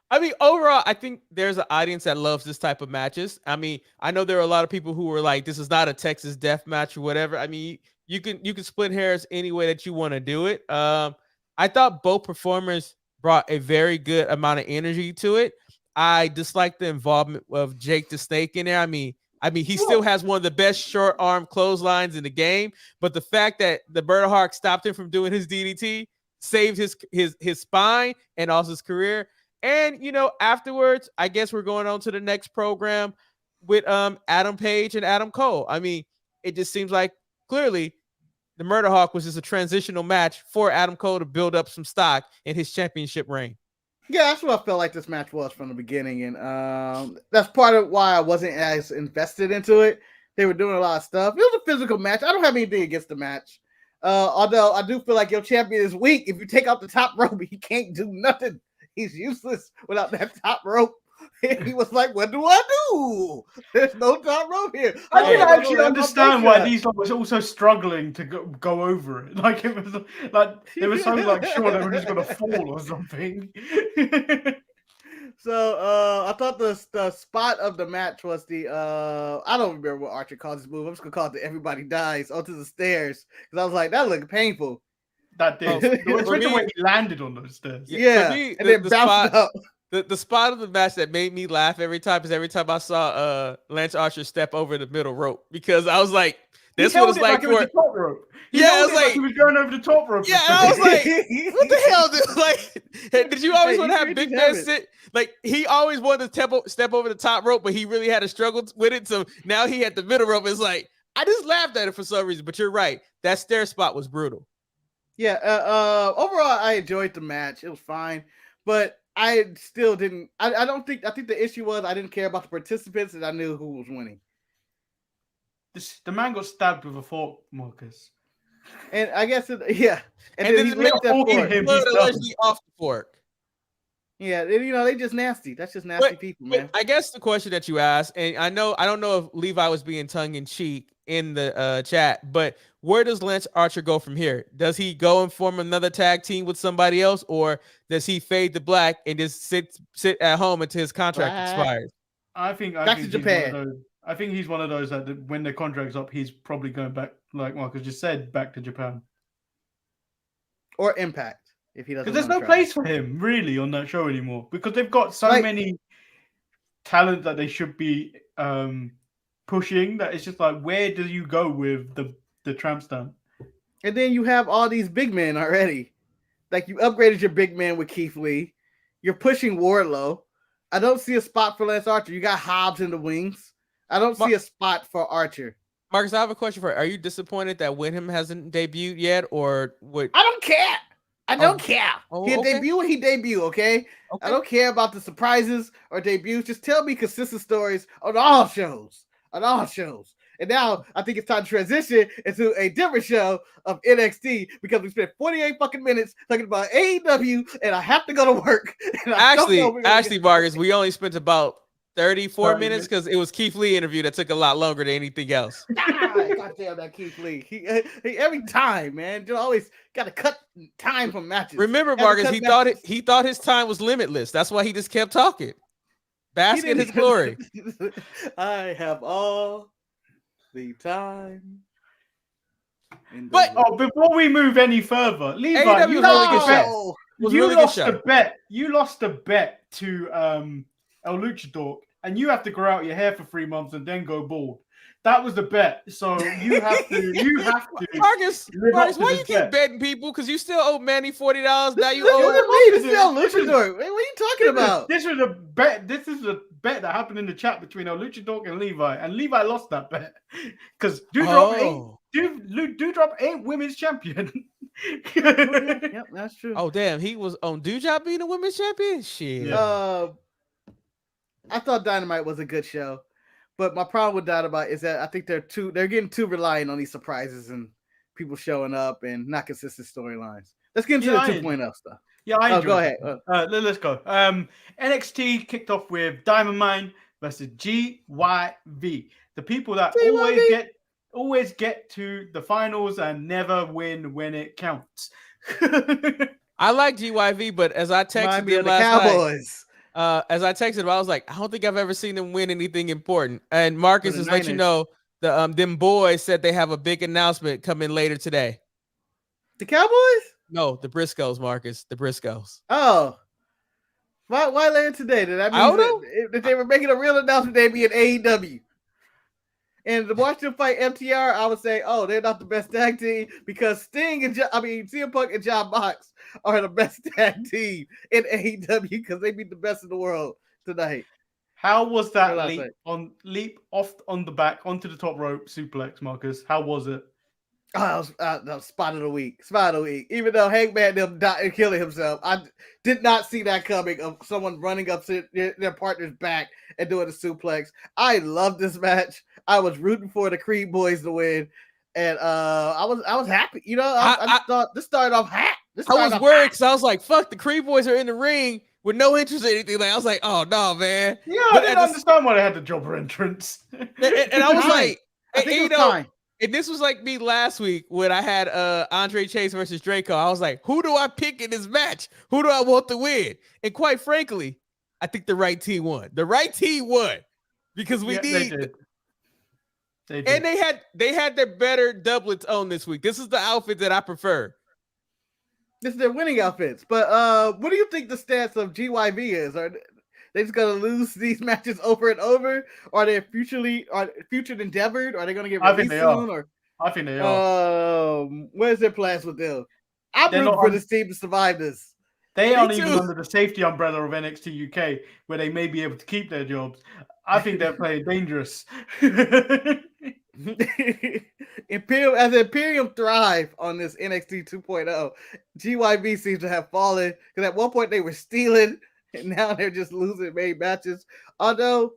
I mean, overall, I think there's an audience that loves this type of matches. I mean, I know there are a lot of people who were like, this is not a Texas death match or whatever. I mean, you can split hairs any way that you want to do it. I thought both performers brought a very good amount of energy to it. I dislike the involvement of Jake the Snake in there. I mean, he still has one of the best short arm clotheslines in the game, but the fact that the Bird Hawk stopped him from doing his DDT saved his spine and also his career. And afterwards, I guess we're going on to the next program with Adam Page and Adam Cole. I mean, it just seems like clearly the Murder Hawk was just a transitional match for Adam Cole to build up some stock in his championship reign. Yeah, that's what I felt like this match was from the beginning, and that's part of why I wasn't as invested into it. They were doing a lot of stuff. It was a physical match. I don't have anything against the match, although I do feel like your champion is weak. If you take out the top rope, he can't do nothing. He's useless without that top rope. He was like, what do I do? There's no top rope here. I didn't actually understand why these guys were also struggling to go over it. Like, it was like they were so like sure they were just going to fall or something. So I thought the spot of the match was the I don't remember what Archer called this move. I'm just gonna call it the everybody dies onto the stairs, because I was like, that looked painful. That did. Especially when he landed on those stairs. Yeah, me, and then bounced up. The spot of the match that made me laugh every time is every time I saw Lance Archer step over the middle rope, because I was like, this was like it was the top rope. I was like, he was going over the top rope. Yeah, I was like, what the hell? Did you always want to have big man sit? Like, he always wanted to step over the top rope, but he really had to struggle with it. So now he had the middle rope. It's like, I just laughed at it for some reason. But you're right, that stair spot was brutal. Yeah. Overall, I enjoyed the match. It was fine, but I still didn't. I think the issue was I didn't care about the participants, and I knew who was winning. The man got stabbed with a fork, Marcus. And I guess yeah. And then he licked that fork. Allegedly off the fork. Yeah, they just nasty. That's just nasty people, man. I guess the question that you asked, and I don't know if Levi was being tongue in cheek in the chat, but where does Lance Archer go from here? Does he go and form another tag team with somebody else, or does he fade to black and just sit at home until his contract expires? I think Japan. I think he's one of those that when the contract's up, he's probably going back, like Marcus just said, back to Japan or Impact if he doesn't. Because there's no place for him really on that show anymore, because they've got so many talent that they should be pushing. That it's just like, where do you go with the tramp stamp? And then you have all these big men already. Like, you upgraded your big man with Keith Lee. You're pushing Wardlow. I don't see a spot for Lance Archer. You got Hobbs in the wings. I don't see a spot for Archer. Marcus, I have a question for you. Are you disappointed that Wyndham hasn't debuted yet, or what? I don't care. I don't care. He'll debut when he debut, okay? I don't care about the surprises or debuts. Just tell me consistent stories on all shows. And now I think it's time to transition into a different show of NXT, because we spent 48 fucking minutes talking about AEW, and I have to go to work. Actually, Marcus, we only spent about 34 minutes because it was Keith Lee interview that took a lot longer than anything else. God damn that Keith Lee. He every time, man, you always got to cut time from matches. Remember, Marcus, he thought his time was limitless. That's why he just kept talking. Bask in his glory. I have all the time. But before we move any further, Levi, you lost the bet. You lost the bet to El Luchadork, and you have to grow out your hair for 3 months and then go bald. That was the bet. So you have to. Marcus, why you keep betting people? Because you still owe Mandy $40. Now you owe. This is El Luchadork. What are you talking about? This was a bet. This is a bet that happened in the chat between El Luchadork and Levi, and Levi lost that bet because Doudrop ain't women's champion. Yep, that's true. Oh damn, he was on Doudrop being a women's champion. Shit. Yeah. I thought Dynamite was a good show. But my problem with Dynamite is that I think they're getting too reliant on these surprises and people showing up and not consistent storylines. Let's get into the 2.0 stuff. Yeah, I enjoy go ahead. Let's go. NXT kicked off with Diamond Mine versus GYV. The people that always get to the finals and never win when it counts. I like GYV, but as I texted them the last Cowboys. night, as I texted them, I was like, I don't think I've ever seen them win anything important. And Marcus has let you know them boys said they have a big announcement coming later today. The Cowboys? No, the Briscoes, Marcus. The Briscoes. Oh. Why later today? Did that mean that they were making a real announcement they'd be in AEW? And to watch them fight FTR, I would say, oh, they're not the best tag team because CM Punk and John Mox are the best tag team in AEW because they beat the best in the world tonight. How was that leap off on the back onto the top rope suplex, Marcus? How was it? Oh, that was spot of the week. Spot of the week. Even though Hangman them died and killing himself, I did not see that coming of someone running up to their partner's back and doing a suplex. I love this match. I was rooting for the Creed boys to win, and I was happy. You know, I thought this started off hot. I was worried because I was like, "Fuck, the Creed boys are in the ring with no interest in anything." Like I was like, "Oh no, man." Yeah, I didn't understand why they had the jobber entrance. And I was like, I think it was time. And this was like me last week when I had Andre Chase versus Draco. I was like, who do I pick in this match? Who do I want to win? And quite frankly, I think the right team won. The right team won because we need. They did. And they had their better doublets on this week. This is the outfit that I prefer. This is their winning outfits. But what do you think the stance of GYV is? Are they just gonna lose these matches over and over? Or are they future endeavored? Are they gonna get released soon? I think they are. Where's their plans with them? I'm rooting for this team to survive this. They aren't even under the safety umbrella of NXT UK, where they may be able to keep their jobs. I think they're playing dangerous. Imperium thrive on this NXT 2.0, GYV seems to have fallen because at one point they were stealing and now they're just losing main matches. Although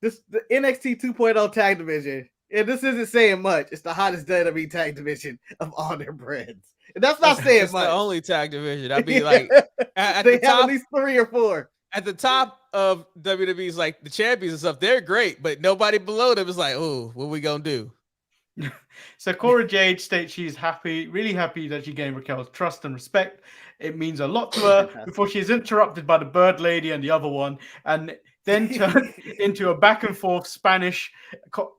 the NXT 2.0 tag division, and this isn't saying much, it's the hottest WWE tag division of all their brands. And that's not saying it's much. The only tag division. I'd be like, they have at least 3 or 4. At the top of WWE's like the champions and stuff, they're great, but nobody below them is like, oh, what we gonna do? So Cora Jade states she's happy, really happy that she gained Raquel's trust and respect. It means a lot to her before she is interrupted by the Bird Lady and the other one, and then turned into a back and forth Spanish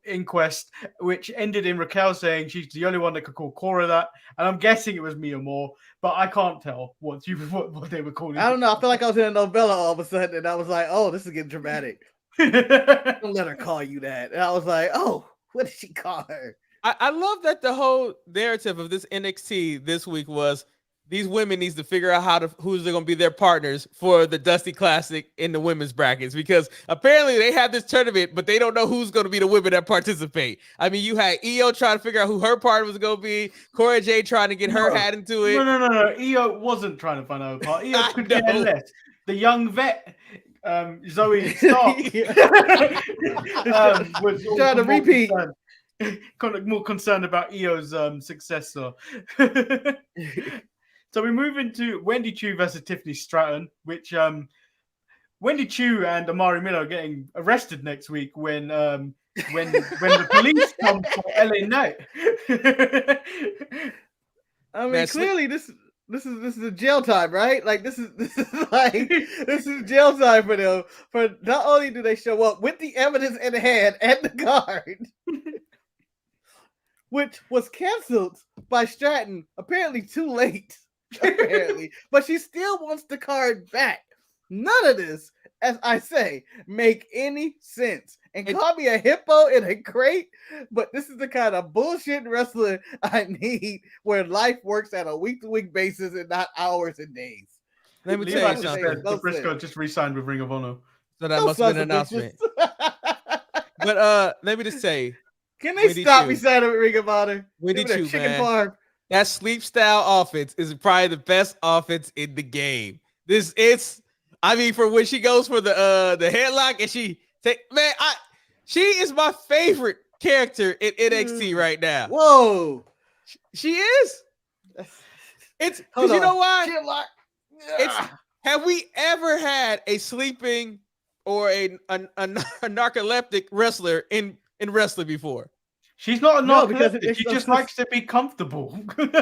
inquest, which ended in Raquel saying she's the only one that could call Cora that. And I'm guessing it was Mia Moore, but I can't tell what they were calling. I don't know. I feel like I was in a novella all of a sudden, and I was like, "Oh, this is getting dramatic." Don't let her call you that. And I was like, "Oh, what did she call her?" I love that the whole narrative of this NXT this week was these women needs to figure out who's going to be their partners for the Dusty Classic in the women's brackets, because apparently they have this tournament, but they don't know who's going to be the women that participate. I mean, you had Io trying to figure out who her partner was going to be, Cora Jade trying to get her hat into it. No. Io wasn't trying to find out her part. Io could care less. The young vet, Zoe Stark, was trying to repeat. More concerned about Io's successor. So we move into Wendy Chu versus Tiffany Stratton, which Wendy Chu and Amari Miller are getting arrested next week when the police come for LA Knight. I mean, clearly this is a jail time, right? Like this is jail time for them. For not only do they show up with the evidence in hand and the card, which was canceled by Stratton apparently too late. Apparently, but she still wants the card back. None of this, as I say, make any sense. And call me a hippo in a crate, but this is the kind of bullshit wrestling I need, where life works at a week-to-week basis and not hours and days. Let me tell you something. Briscoe just re-signed with Ring of Honor, so that must have been an announcement. But let me just say, can they stop me signing with Ring of Honor? Wendy Chu, chicken farm. That sleep style offense is probably the best offense in the game. For when she goes for the headlock and she is my favorite character in NXT right now. Whoa, she is. It's because you know why? Have we ever had a sleeping or a narcoleptic wrestler in wrestling before? She's not a No, because narcoleptic. She just likes to be comfortable.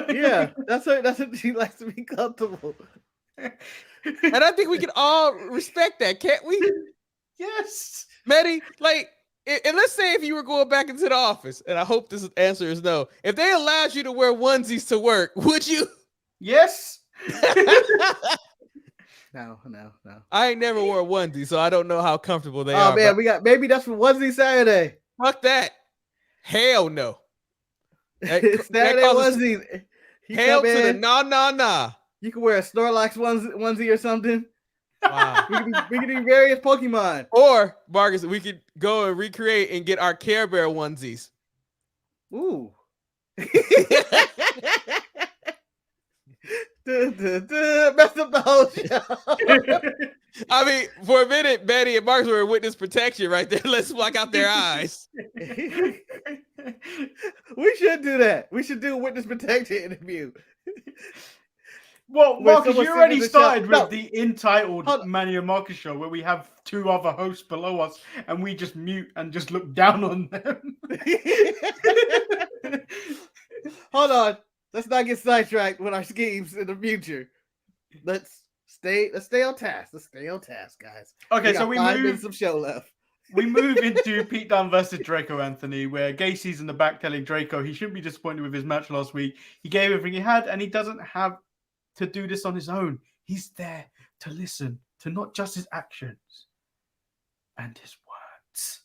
Yeah, that's what she likes to be comfortable. And I think we can all respect that, can't we? Yes. Maddie, like, and let's say if you were going back into the office, and I hope this answer is no. If they allowed you to wear onesies to work, would you? Yes. No. I ain't never wore a onesie, so I don't know how comfortable they are. Oh man, we got maybe that's for onesie Saturday. Fuck that. Hell no. Saturday onesie. Hell to the nah. You can wear a Snorlax onesie or something. Wow. we can do various Pokemon. Or, Marcus, we could go and recreate and get our Care Bear onesies. Ooh. Mess up the whole show. I mean, for a minute, Mandy and Marcus were in witness protection right there. Let's block out their eyes. We should do that. We should do a witness protection interview. Well, Marcus, you already started with the Untitled Manny and Marcus show where we have two other hosts below us and we just mute and just look down on them. Hold on. Let's not get sidetracked with our schemes in the future. Let's stay on task. Let's stay on task, guys. Okay, so we 5 minutes of show left. We move into Pete Dunne versus Draco Anthony, where Gacy's in the back telling Draco he shouldn't be disappointed with his match last week. He gave everything he had, and he doesn't have to do this on his own. He's there to listen to not just his actions and his words.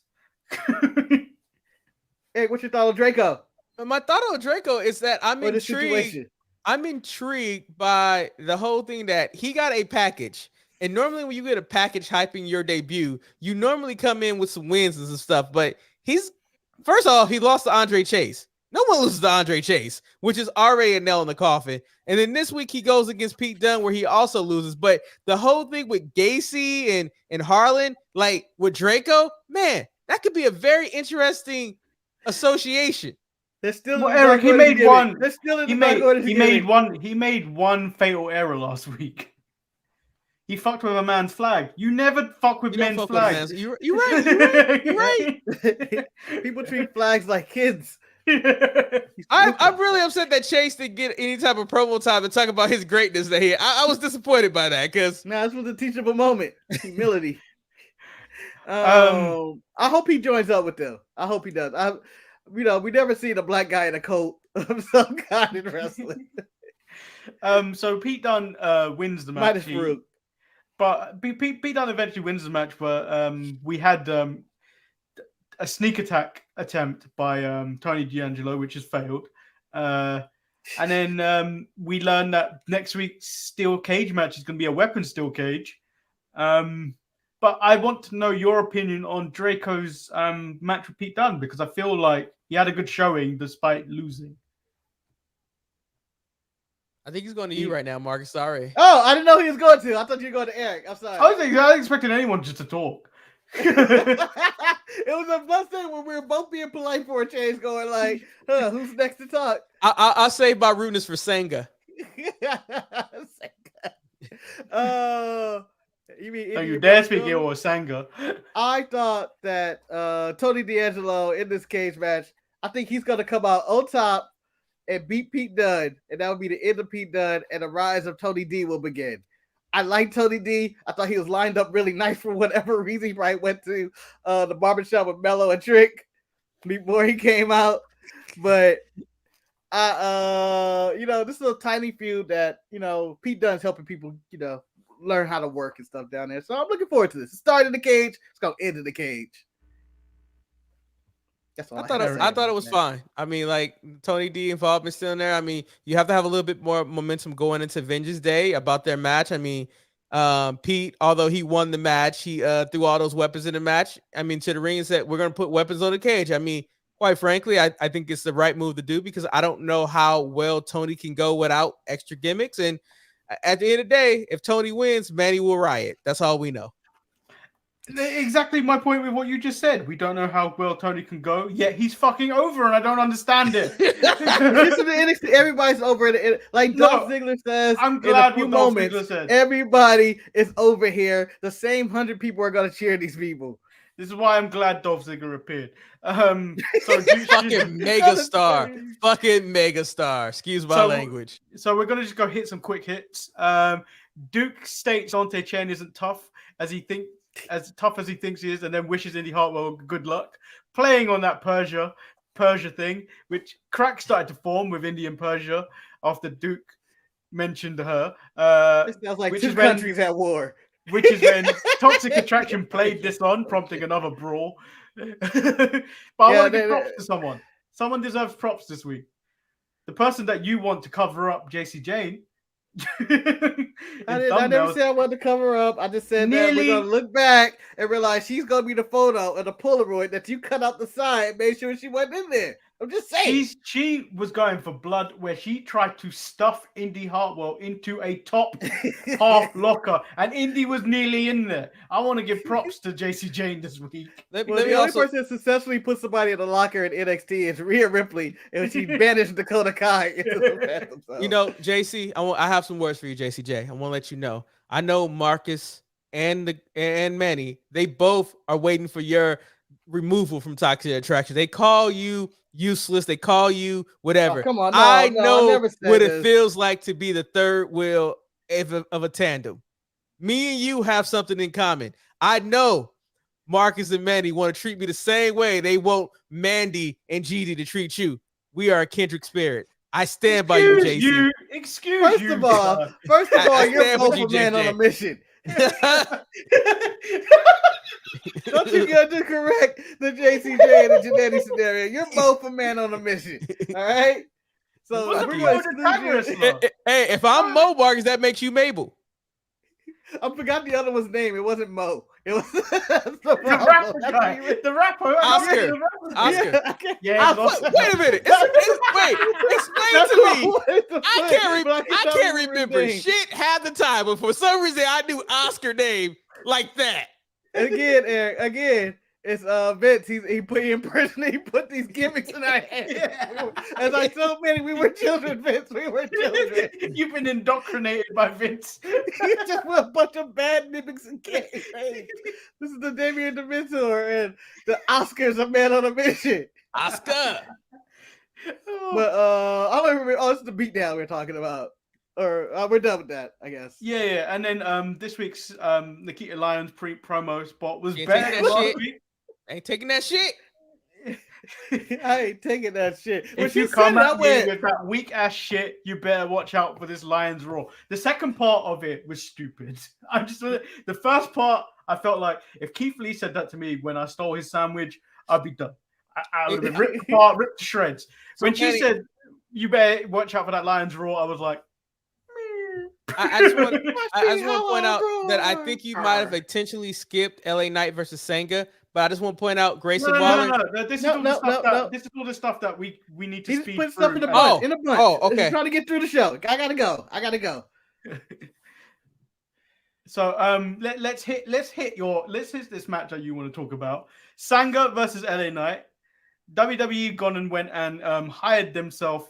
Hey, what's your thought on Draco? My thought on Draco is that I'm intrigued. I'm intrigued by the whole thing that he got a package. And normally when you get a package hyping your debut, you normally come in with some wins and some stuff. But first of all, he lost to Andre Chase. No one loses to Andre Chase, which is already a nail in the coffin. And then this week he goes against Pete Dunne where he also loses. But the whole thing with Gacy and Harlan, like with Draco, man, that could be a very interesting association. They're still Eric, he made one. They're still in He made one fatal error last week. He fucked with a man's flag. You never fuck with men's flags. You're right. People treat flags like kids. I'm really upset that Chase didn't get any type of promo time to talk about his greatness that he. I was disappointed by that because this was a teachable moment. Humility. I hope he joins up with them. I hope he does. We never seen a black guy in a coat of some kind in wrestling. So Pete Dunne wins the match. Minus Farouk. But Pete Dunne eventually wins the match, but we had a sneak attack attempt by Tony D'Angelo, which has failed. And then we learned that next week's steel cage match is going to be a weapon steel cage. But I want to know your opinion on Draco's match with Pete Dunne, because I feel like he had a good showing despite losing. I think he's going to you right now, Marcus. Sorry. Oh, I didn't know he was going to. I thought you were going to Eric. I'm sorry. I was expecting anyone just to talk. It was a plus thing when we were both being polite for a change, going like, who's next to talk? I'll say my rudeness for Senga. You mean don't you dare speak ill or Sanga. I thought that Tony D'Angelo in this cage match, I think he's going to come out on top and beat Pete Dunne, and that would be the end of Pete Dunne, and the rise of Tony D will begin. I like Tony D. I thought he was lined up really nice for whatever reason. He probably went to the barbershop with Mello and Trick before he came out. But this is a tiny feud that, Pete Dunne's helping people, learn how to work and stuff down there. So I'm looking forward to this. It started in the cage, it's going to end in the cage. That's all I thought it was fine. I mean, like, Tony D involvement still in there. I mean, you have to have a little bit more momentum going into Vengeance Day about their match. I mean, Pete, although he won the match, he threw all those weapons in the match. I mean, to the ring and said, we're going to put weapons on the cage. I mean, quite frankly, I think it's the right move to do because I don't know how well Tony can go without extra gimmicks. And at the end of the day, if Tony wins, Manny will riot. That's all we know. Exactly my point with what you just said. We don't know how well Tony can go, yet he's fucking over, and I don't understand it. This is the NXT. Everybody's over it. Like Dolph Ziggler says, I'm glad in a few moments, everybody is over here. The same 100 people are going to cheer these people. This is why I'm glad Dolph Ziggler appeared. So fucking megastar. Excuse my language. So we're gonna just go hit some quick hits. Duke states Dante Chen isn't tough as he thinks he is, and then wishes Indy Hartwell good luck. Playing on that Persia thing, which crack started to form with Indy and Persia after Duke mentioned her. It sounds like two countries at war. Which is when Toxic Attraction played this on, prompting another brawl. But I want to give props to someone. Someone deserves props this week. The person that you want to cover up JC Jane. I never said I wanted to cover up. I just said that we're gonna look back and realize she's gonna be the photo of the Polaroid that you cut out the side and made sure she wasn't in there. I'm just saying. She was going for blood where she tried to stuff Indy Hartwell into a top half locker, and Indy was nearly in there. I want to give props to JC Jane this week. The only person that successfully put somebody in the locker in NXT is Rhea Ripley, and she banished Dakota Kai into the Phantom Zone. You know, JC, I have some words for you, JCJ. I want to let you know. I know Marcus and Manny, they both are waiting for your removal from Toxic Attraction. They call you useless. They call you whatever. Oh, come on, I know what it feels like to be the third wheel of a tandem. Me and you have something in common. I know Marcus and Mandy want to treat me the same way they want Mandy and GD to treat you. We are a kindred spirit. I stand by you, JC. Excuse you. First of all, you're both a man on a mission. Don't you get to correct the JCJ and the Janetti scenario. You're both a man on a mission. All right. So hey, if I'm Mo Marcus, that makes you Mabel. I forgot the other one's name. It wasn't Mo. It was the rapper guy. The rapper. Oscar. Yeah. Wait a minute. Wait. Explain to me. I can't remember shit half the time, but for some reason I knew Oscar name like that. And again, Eric, it's Vince. He put these gimmicks in our head. Yeah. As I told Manny, we were children, Vince. We were children. You've been indoctrinated by Vince. You just were a bunch of bad gimmicks and games. This is the Damien the Mentor, and the Oscar's a man on a mission. Oscar. But I don't remember. Oh, it's the beatdown we're talking about. Or we're done with that, I guess. Yeah. And then this week's Nikita Lyons promo spot was better than last week. Ain't taking that shit. I ain't taking that shit. If you come at me with that weak ass shit, you better watch out for this Lions Raw. The second part of it was stupid. The first part, I felt like if Keith Lee said that to me when I stole his sandwich, I'd be done. I would have been ripped apart, ripped to shreds. When she said, "You better watch out for that Lions Raw," I was like, I just want to point out that I think you might have intentionally skipped LA Knight versus Sanga, but I just want to point out Grayson Waller. No. This is all the stuff that we need to speed put through. Stuff in the bunch. Oh, okay. Just trying to get through the show. I gotta go. So let's hit this match that you want to talk about. Sanga versus LA Knight. WWE gone and went and hired themselves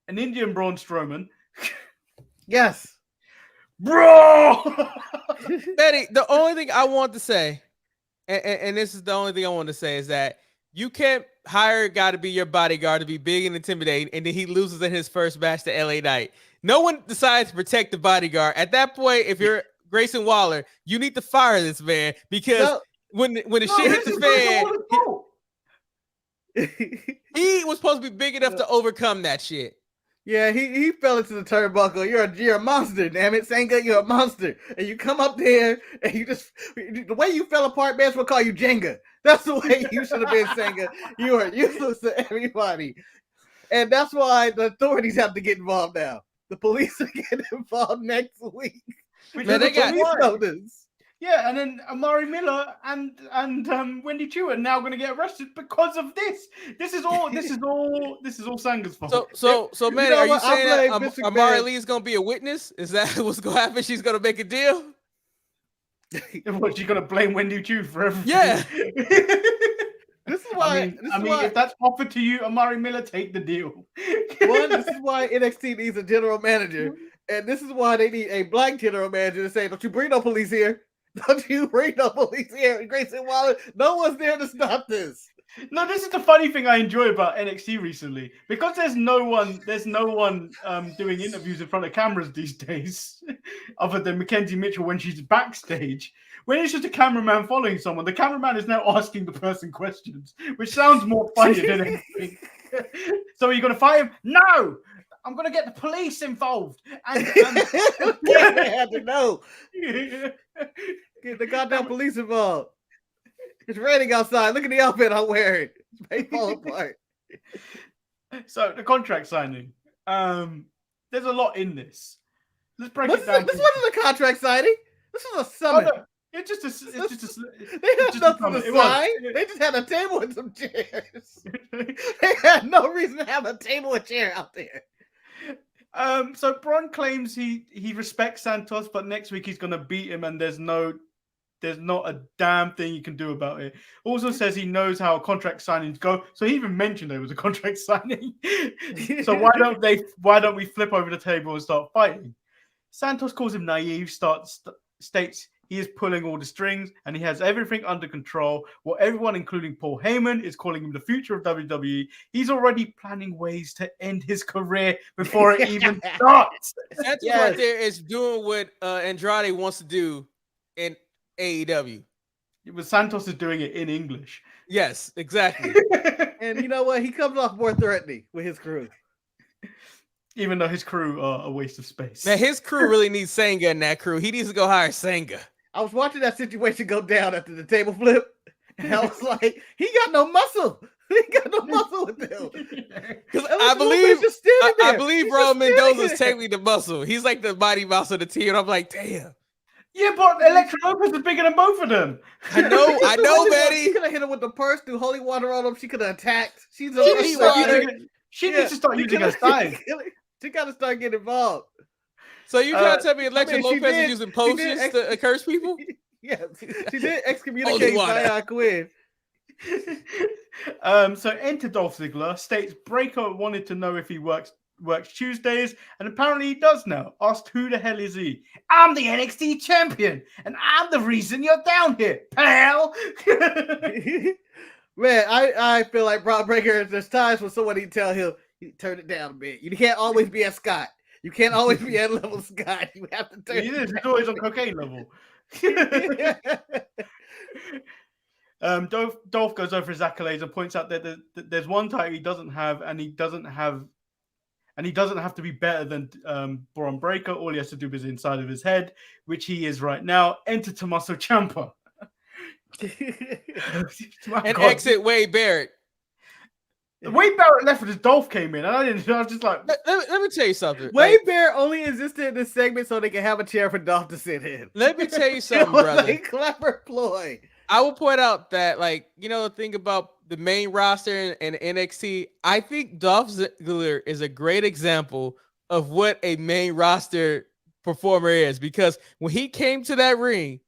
an Indian Braun Strowman. Yes. Bro! Betty, the only thing I want to say, and this is the only thing I want to say, is that you can't hire a guy to be your bodyguard to be big and intimidating, and then he loses in his first match to LA Knight. No one decides to protect the bodyguard. At that point, if you're Grayson Waller, you need to fire this man because when the shit hits the fan, he was supposed to be big enough to overcome that shit. Yeah, he fell into the turnbuckle. You're a monster, damn it, Sanga. You're a monster, and you come up there and the way you fell apart, man, we'll call you Jenga. That's the way you should have been, Sanga. You are useless to everybody, and that's why the authorities have to get involved now. The police are getting involved next week. Man, they got notice. Yeah, and then Amari Miller and Wendy Chu are now going to get arrested because of this. This is all Sanga's fault. So man, are you saying that Amari Lee is going to be a witness? Is that what's going to happen? She's going to make a deal? What, she's going to blame Wendy Chu for everything? Yeah. This is why. If that's offered to you, Amari Miller, take the deal. This is why NXT needs a general manager, and this is why they need a black general manager to say, "Don't you bring no police here." Don't you bring no police here, Grayson Waller. No one's there to stop this. No, this is the funny thing I enjoy about NXT recently, because there's no one doing interviews in front of cameras these days, other than Mackenzie Mitchell when she's backstage. When it's just a cameraman following someone, the cameraman is now asking the person questions, which sounds more funny than anything. So are you going to fight him? No, I'm going to get the police involved. And they had to know. Get the goddamn police involved. It's raining outside. Look at the outfit I'm wearing. It's fall apart. So the contract signing. There's a lot in this. Let's break it down. This wasn't a contract signing. This was a summit. Oh, no. It's just a. They had nothing to sign. They just had a table and some chairs. They had no reason to have a table and chair out there. So Braun claims he respects Santos, but next week he's gonna beat him, and there's not a damn thing you can do about it. Also says he knows how contract signings go. So he even mentioned there was a contract signing. So why don't we flip over the table and start fighting? Santos calls him naive, states he is pulling all the strings and he has everything under control. While everyone, including Paul Heyman, is calling him the future of WWE, he's already planning ways to end his career before it even starts. Santos right there is doing what Andrade wants to do in AEW. But Santos is doing it in English. Yes, exactly. And you know what? He comes off more threatening with his crew. Even though his crew are a waste of space. Man, his crew really needs Senga in that crew. He needs to go hire Senga. I was watching that situation go down after the table flip, and I was like, he got no muscle. He got no muscle with him. I believe Raul Mendoza's technically the muscle. He's like the body muscle of the team. And I'm like, damn. Yeah, but Elektra Lopez is bigger than both of them. I know, Betty. She could have hit him with the purse, threw holy water on him. She could have attacked. She needs to start using her style. She got to start getting involved. So you trying to tell me Elektra Lopez is using potions to curse people? Yeah, she did excommunicate Zion Quinn. So enter Dolph Ziggler, states Breaker wanted to know if he works Tuesdays, and apparently he does now. Asked who the hell is he? I'm the NXT champion, and I'm the reason you're down here, pal. Man, I feel like Braun Breaker, there's times when somebody tell him, turn it down a bit. You can't always be at Scott. You can't always be at level Scott. You have to turn it down. He's always on cocaine level. Dolph goes over his accolades and points out that there's one title he doesn't have, and he doesn't have to be better than Braun Breaker. All he has to do is inside of his head, which he is right now. Enter Tommaso Ciampa. And exit Wade Barrett. Wade Barrett left as Dolph came in, and I was just like, let me tell you something. Wade Barrett only existed in this segment so they can have a chair for Dolph to sit in. Let me tell you something, brother. Like clever ploy. I will point out that, the thing about the main roster and NXT, I think Dolph Ziggler is a great example of what a main roster performer is, because when he came to that ring,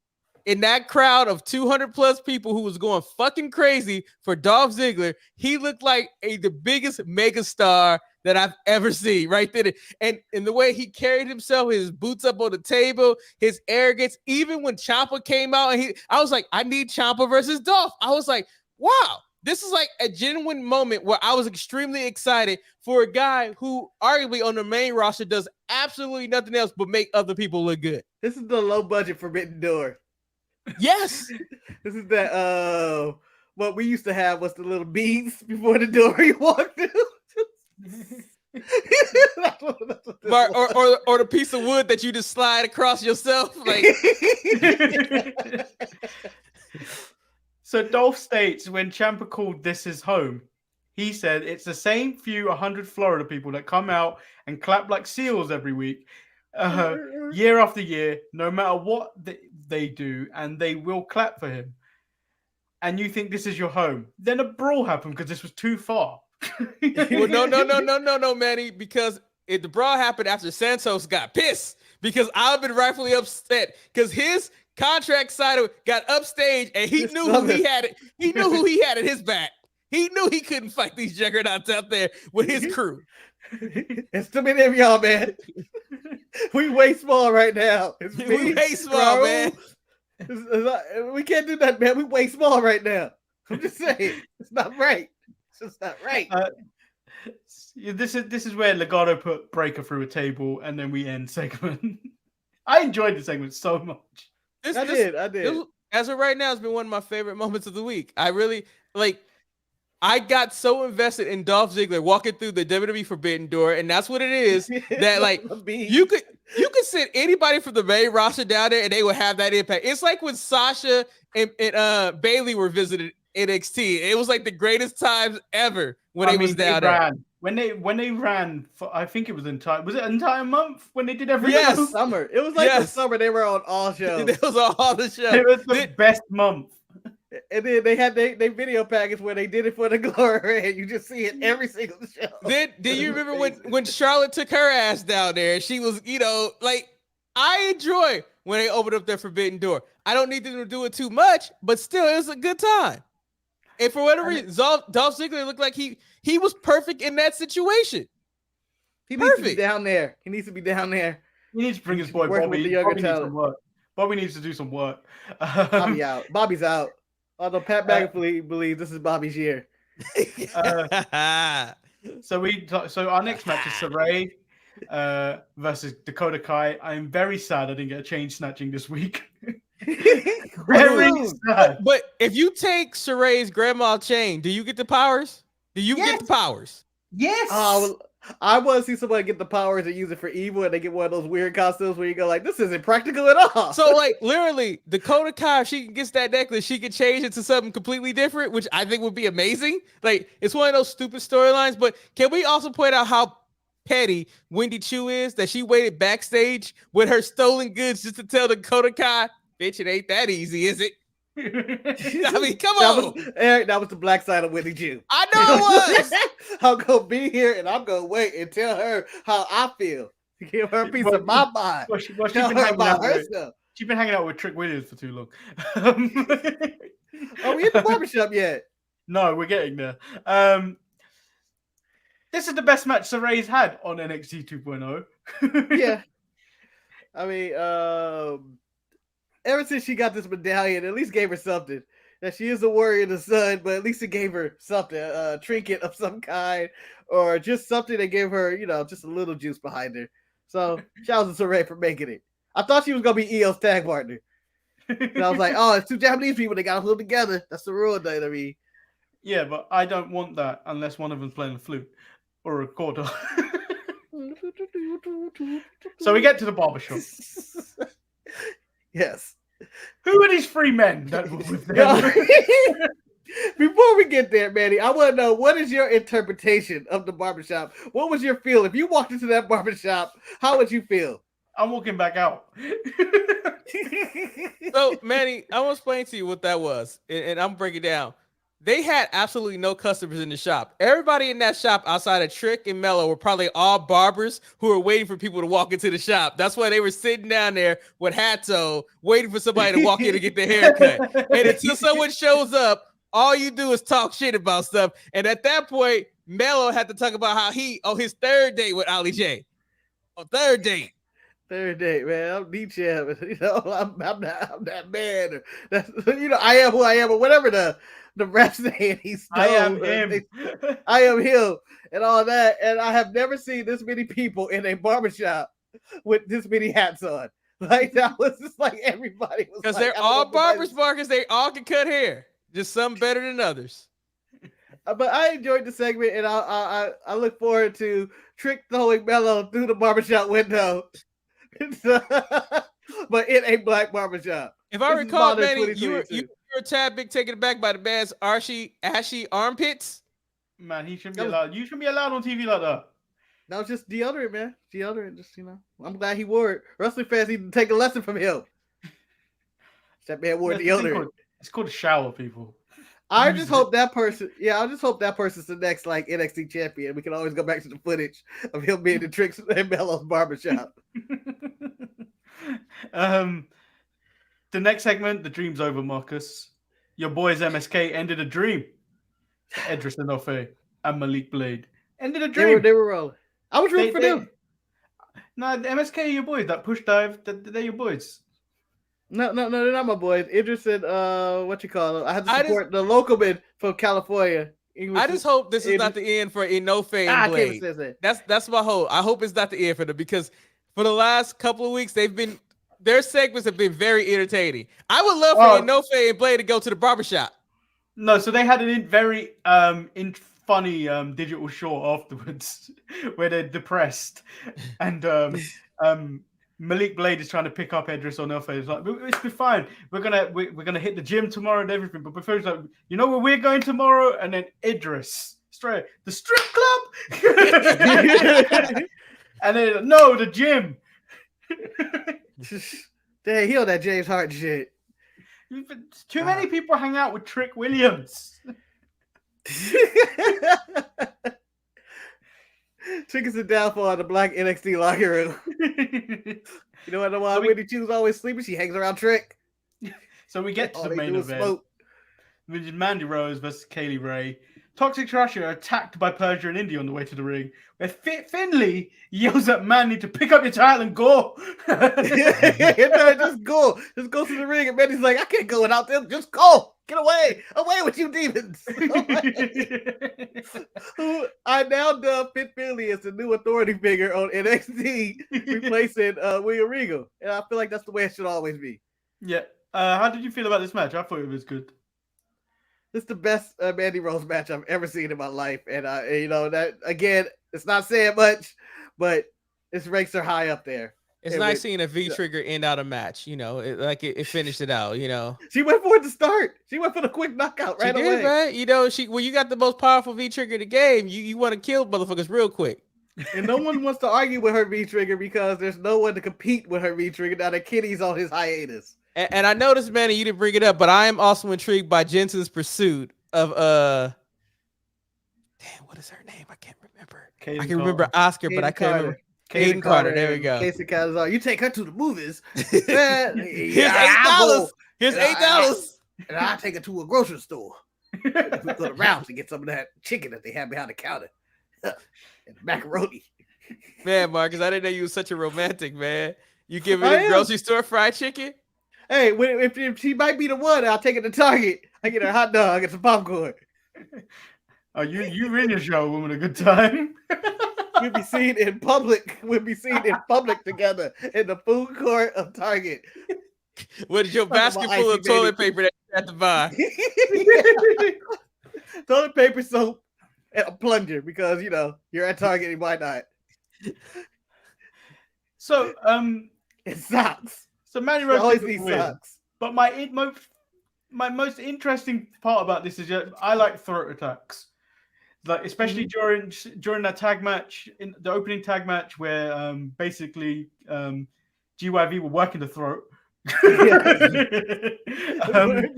in that crowd of 200 plus people who was going fucking crazy for Dolph Ziggler, he looked like the biggest mega star that I've ever seen right there. And the way he carried himself, his boots up on the table, his arrogance, even when Ciampa came out, and I was like, I need Ciampa versus Dolph. I was like, wow, this is like a genuine moment where I was extremely excited for a guy who arguably on the main roster does absolutely nothing else but make other people look good. This is the low budget Forbidden Door. Yes. This is that what we used to have was the little beads before the door you walked through. or the piece of wood that you just slide across yourself. So Dolph states when Ciampa called this his home, he said it's the same few 100 Florida people that come out and clap like seals every week. Year after year, no matter what they do, and they will clap for him. And you think this is your home? Then a brawl happened because this was too far. Well, no, Manny, because the brawl happened after Santos got pissed, because I've been rightfully upset because his contract side got upstage and he knew who he had it. He knew who he had at his back. He knew he couldn't fight these juggernauts out there with his crew. It's too many of y'all, man. We way small right now. It's we way small, man. We can't do that, man. We way small right now. I'm just saying, it's not right. It's just not right. This is where Legato put Breaker through a table, and then we end segment. I enjoyed the segment so much. I did. As of right now, it's been one of my favorite moments of the week. I really like. I got so invested in Dolph Ziggler walking through the WWE Forbidden Door, and that's what it is. That like you could send anybody from the main roster down there, and they would have that impact. It's like when Sasha and Bailey were visited NXT. It was like the greatest times ever when they was down there. When they ran for, I think it was entire month when they did everything. Yes, summer. It was like the summer. They were on all shows. It was all the shows. It was the best month. And then they had they video package where they did it for the glory, and you just see it every single show. Then do you remember when Charlotte took her ass down there? She was, like, I enjoy when they open up their Forbidden Door. I don't need them to do it too much, but still, it was a good time. And for whatever reason, Dolph Ziggler looked like he was perfect in that situation. He needs to be down there. He needs to bring his boy Bobby. Bobby needs to do some work. Bobby out. Bobby's out. Although Pat McAfee believes this is Bobby's year. So our next match is Saray versus Dakota Kai. I'm very sad I didn't get a chain snatching this week. Very sad. But if you take Saray's grandma chain, do you get the powers? Do you get the powers? Yes. I want to see somebody get the powers and use it for evil, and they get one of those weird costumes where you go like, "This isn't practical at all." So, like, literally, Dakota Kai, if she gets that necklace, she could change it to something completely different, which I think would be amazing. Like, it's one of those stupid storylines. But can we also point out how petty Wendy Chu is? That she waited backstage with her stolen goods just to tell Dakota Kai, "Bitch, it ain't that easy, is it?" I mean, come on, Eric. That was the black side of Wendy Chu. I know it was. I'm gonna be here and I'm gonna wait and tell her how I feel. Give her a piece of my mind. She's been hanging out with Trick Williams for too long. Are we in the barbershop yet? No, we're getting there. This is the best match Saray's had on NXT 2.0. Yeah. I mean, ever since she got this medallion, at least gave her something. That she is a warrior in the sun, but at least it gave her something, a trinket of some kind, or just something that gave her, just a little juice behind her. So shout out to Saray for making it. I thought she was gonna be EO's tag partner. And I was like, oh, it's two Japanese people, they gotta put them together. That's the rule, WWE. Yeah, but I don't want that unless one of them's playing a flute or a recorder. So we get to the barbershop. Yes. Who are these three men that were with them? Before we get there, Manny, I want to know, what is your interpretation of the barbershop? What was your feel? If you walked into that barbershop, how would you feel? I'm walking back out. So, Manny, I want to explain to you what that was, and I'm breaking it down. They had absolutely no customers in the shop. Everybody in that shop outside of Trick and Mello were probably all barbers who were waiting for people to walk into the shop. That's why they were sitting down there with hats on, waiting for somebody to walk in to get their hair cut. And until someone shows up, all you do is talk shit about stuff. And at that point, Mello had to talk about how his third date with Ali J. Third date, man. I'm Nietzsche, I'm that man. That's, I am who I am, or whatever the rap's name. I am him. I am him, and all that. And I have never seen this many people in a barbershop with this many hats on. Like, that was just like everybody was. Because they're all barbers, Marcus. They all can cut hair. Just some better than others. But I enjoyed the segment, and I look forward to Trick throwing Mello through the barbershop window. But in a black barbershop. If I recall, Manny, you were a tad bit taken aback by the man's ashy armpits. Man, he shouldn't be allowed. You shouldn't be allowed on TV like that. That was just deodorant, man. Deodorant, just I'm glad he wore it. Wrestling fans need to take a lesson from him. That man wore deodorant. It's called a shower, people. I just hope that person's the next like NXT champion. We can always go back to the footage of him being the Tricks and Mello's barbershop. The next segment, the dream's over, Marcus. Your boys MSK ended a dream. Edris Enofe and Malik Blade ended a dream. They were rolling. I was rooting for them. No, the MSK are your boys. That push dive, they're your boys. No, they're not my boys. Idris and what you call them? I have to support the local man from California. I just hope this is not the end for Inofe and Blade. That's my hope. I hope it's not the end for them, because for the last couple of weeks their segments have been very entertaining. I would love for Inofe and Blade to go to the barbershop. No, so they had a very funny digital short afterwards where they're depressed, and Malik Blade is trying to pick up Idris on Inofe. It's like, it's be fine. We're gonna hit the gym tomorrow and everything. But before he's like, you know where we're going tomorrow? And then Idris straight the strip club, and then no, the gym. They heal that James Hart shit. Too many people hang out with Trick Williams. Trick is a downfall of the black NXT locker room. You know what? Why Wendy Chu's always sleeping? She hangs around Trick. So we get to the main event, which is Mandy Rose versus Kaylee Ray. Toxic Trash are attacked by Persia and Indy on the way to the ring, where Finley yells at Mandy to pick up your title and go. Just go. Just go to the ring. And Mandy's like, I can't go without them. Just go. Get away. Away with you demons. I now dub Fit Finley as the new authority figure on NXT, replacing William Regal. And I feel like that's the way it should always be. Yeah. How did you feel about this match? I thought it was good. It's the best Mandy Rose match I've ever seen in my life. And, you know, that, again, it's not saying much, but it ranks her high up there. It's nice seeing a V-trigger end out a match, you know, it finished it out, you know. She went for it to start. She went for the quick knockout right away. Right? You know, when you got the most powerful V-trigger in the game, you want to kill motherfuckers real quick. And no one wants to argue with her V-trigger because there's no one to compete with her V-trigger now that Kenny's on his hiatus. And I noticed, Manny, you didn't bring it up, but I am also intrigued by Jensen's pursuit of damn, what is her name? I can't remember. I can remember Oscar, but I can't remember. Kaden Carter. There we go. Casey Calzar. You take her to the movies. Here's $8. Here's $8. And I take her to a grocery store. We go around to get some of that chicken that they have behind the counter. And macaroni. Man, Marcus, I didn't know you were such a romantic, man. You give me the grocery store fried chicken? Hey, if she might be the one, I'll take it to Target. I get her a hot dog and some popcorn. Oh, you ran your show, woman, a good time. We'll be seen in public. We'll be seen in public together in the food court of Target. What is your basket full of toilet paper that you have to buy? Toilet paper, soap, and a plunger because, you know, you're at Target and why not? So, it sucks. So Mandy Rose always needs socks. But my most interesting part about this is I like throat attacks, like especially during that tag match, in the opening tag match where basically GYV were working the throat.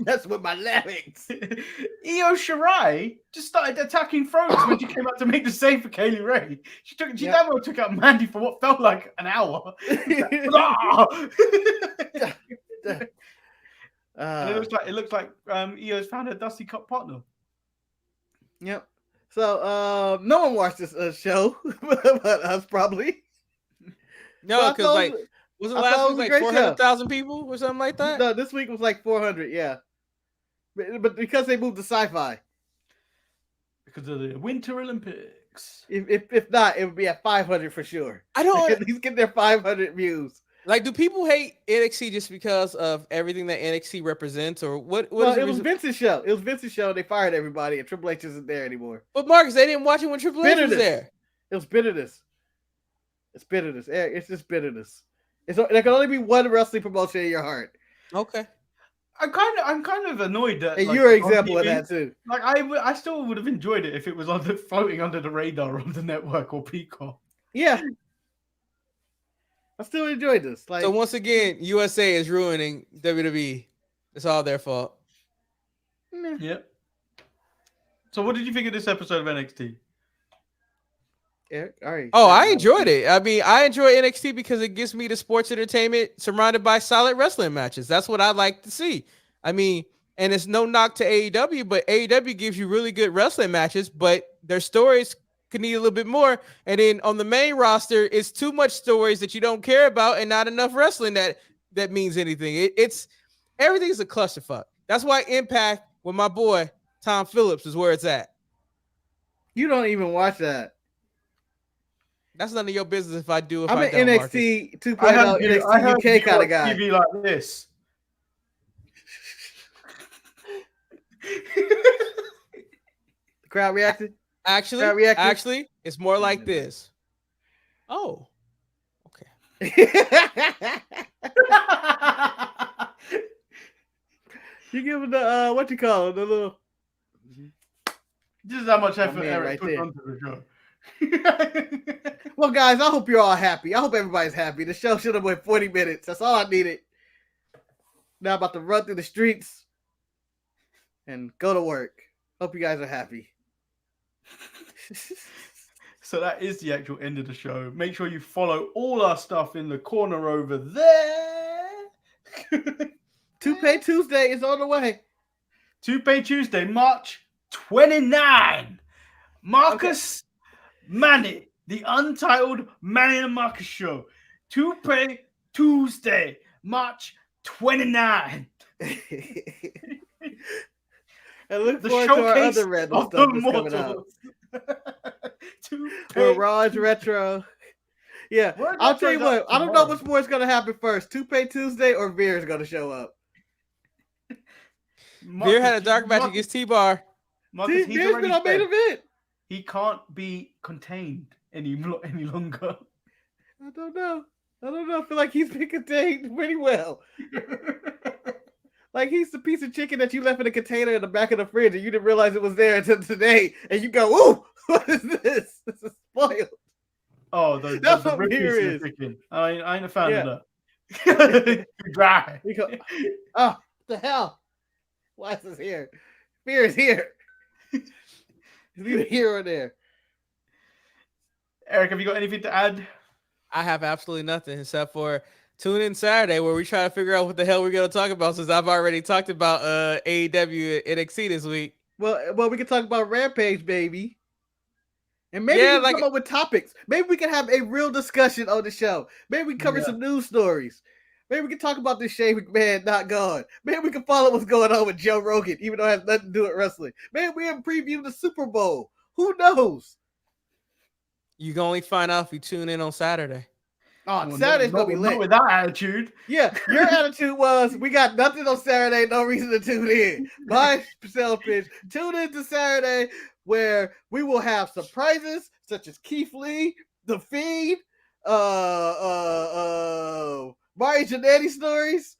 That's with my larynx. Io Shirai just started attacking throats when she came out to make the save for Kaylee Ray. She damn well took out Mandy for what felt like an hour. And it looks like Io's found a Dusty Cup partner. Yep. So no one watched this show but us probably. No, because like was it last week like 400,000 people or something like that? No, this week was like 400. Yeah, but because they moved to Sci-Fi. Because of the Winter Olympics. If not, it would be at 500 for sure. I don't. At least get their 500 views. Like, do people hate NXT just because of everything that NXT represents, or what? Well, it was Vince's show. It was Vince's show. They fired everybody, and Triple H isn't there anymore. But Marcus, they didn't watch it when Triple H was there. It was bitterness. It's bitterness. It's just bitterness. There can only be one wrestling promotion in your heart. Okay. I'm kind of annoyed that. And you're an example of that too. Like I still would have enjoyed it if it was floating under the radar on the network or Peacock. Yeah. I still enjoyed this. Like, so once again, USA is ruining WWE. It's all their fault. Yep. So what did you think of this episode of NXT? Eric? All right. Oh, I enjoyed it. I mean, I enjoy NXT because it gives me the sports entertainment surrounded by solid wrestling matches. That's what I like to see. I mean, and it's no knock to AEW, but AEW gives you really good wrestling matches, but their stories could need a little bit more. And then on the main roster, it's too much stories that you don't care about and not enough wrestling that that means anything. It's everything's a clusterfuck. That's why Impact with my boy Tom Phillips is where it's at. You don't even watch that. That's none of your business if I do. If I'm an NXT 2.0 NXT UK kind of guy. TV like this. The crowd reacted. Actually, it's more like this. Oh, okay. You give him the what you call it, the little. This is how much effort Eric right put there. onto the show. Well, guys, I hope you're all happy. I hope everybody's happy. The show should have went 40 minutes. That's all I needed. Now I'm about to run through the streets and go to work. Hope you guys are happy. So that is the actual end of the show. Make sure you follow all our stuff in the corner over there. Two-Pay Tuesday is on the way. Two-Pay Tuesday, March 29. Marcus, Manny, the Untitled Manny and Marcus show. Two-Pay Tuesday, March 29. And look forward to our other random stuff that's coming out. Or Raw's Retro. Yeah, I'll tell you what. I don't know which more is going to happen first. Two-Pay Tuesday or Veer is going to show up. Veer had a dark match against T-Bar. Marcus, Veer's been on main event. He can't be contained any longer. I don't know. I feel like he's been contained pretty well. Like he's the piece of chicken that you left in a container in the back of the fridge and you didn't realize it was there until today. And you go, ooh, what is this? This is spoiled. Oh, that's the what Veer is. Chicken. I ain't a fan of that. Dry. We go, oh, what the hell? Why is this here? Veer is here. Is he here or there? Eric, have you got anything to add? I have absolutely nothing except for tune in Saturday where we try to figure out what the hell we're going to talk about since I've already talked about AEW and NXT this week. Well, we can talk about Rampage, baby. And maybe we can come up with topics. Maybe we can have a real discussion on the show. Maybe we can cover some news stories. Maybe we can talk about this Shane McMahon not gone. Maybe we can follow what's going on with Joe Rogan, even though it has nothing to do with wrestling. Maybe we can preview the Super Bowl. Who knows? You can only find out if you tune in on Saturday. Oh, Saturday's going to be lit. Not with that attitude. Yeah, your attitude was, we got nothing on Saturday, no reason to tune in. My sales pitch, tune in to Saturday where we will have surprises such as Keith Lee, The Fiend, Mario Jannetty stories,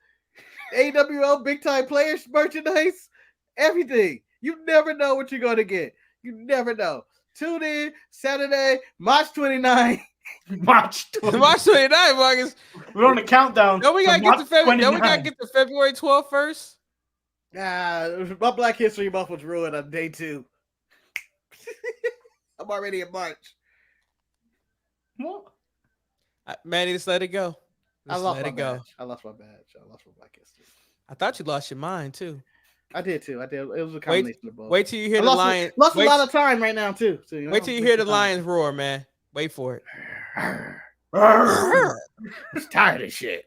AWO big time players merchandise, everything. You never know what you're going to get. You never know. Tune in Saturday, March 29th. March 29th, Marcus. We're on the countdown. Don't we gotta get to February 12th first? My Black History Month was ruined on day 2. I'm already in March. What? Manny, just let it go. I lost my badge. I lost my Black History. I thought you lost your mind too. I did too. It was a combination of both. Wait till you hear the lion. Lost a lot of time right now too. So, wait till you hear the lions roar, man. Wait for it. I'm tired of shit.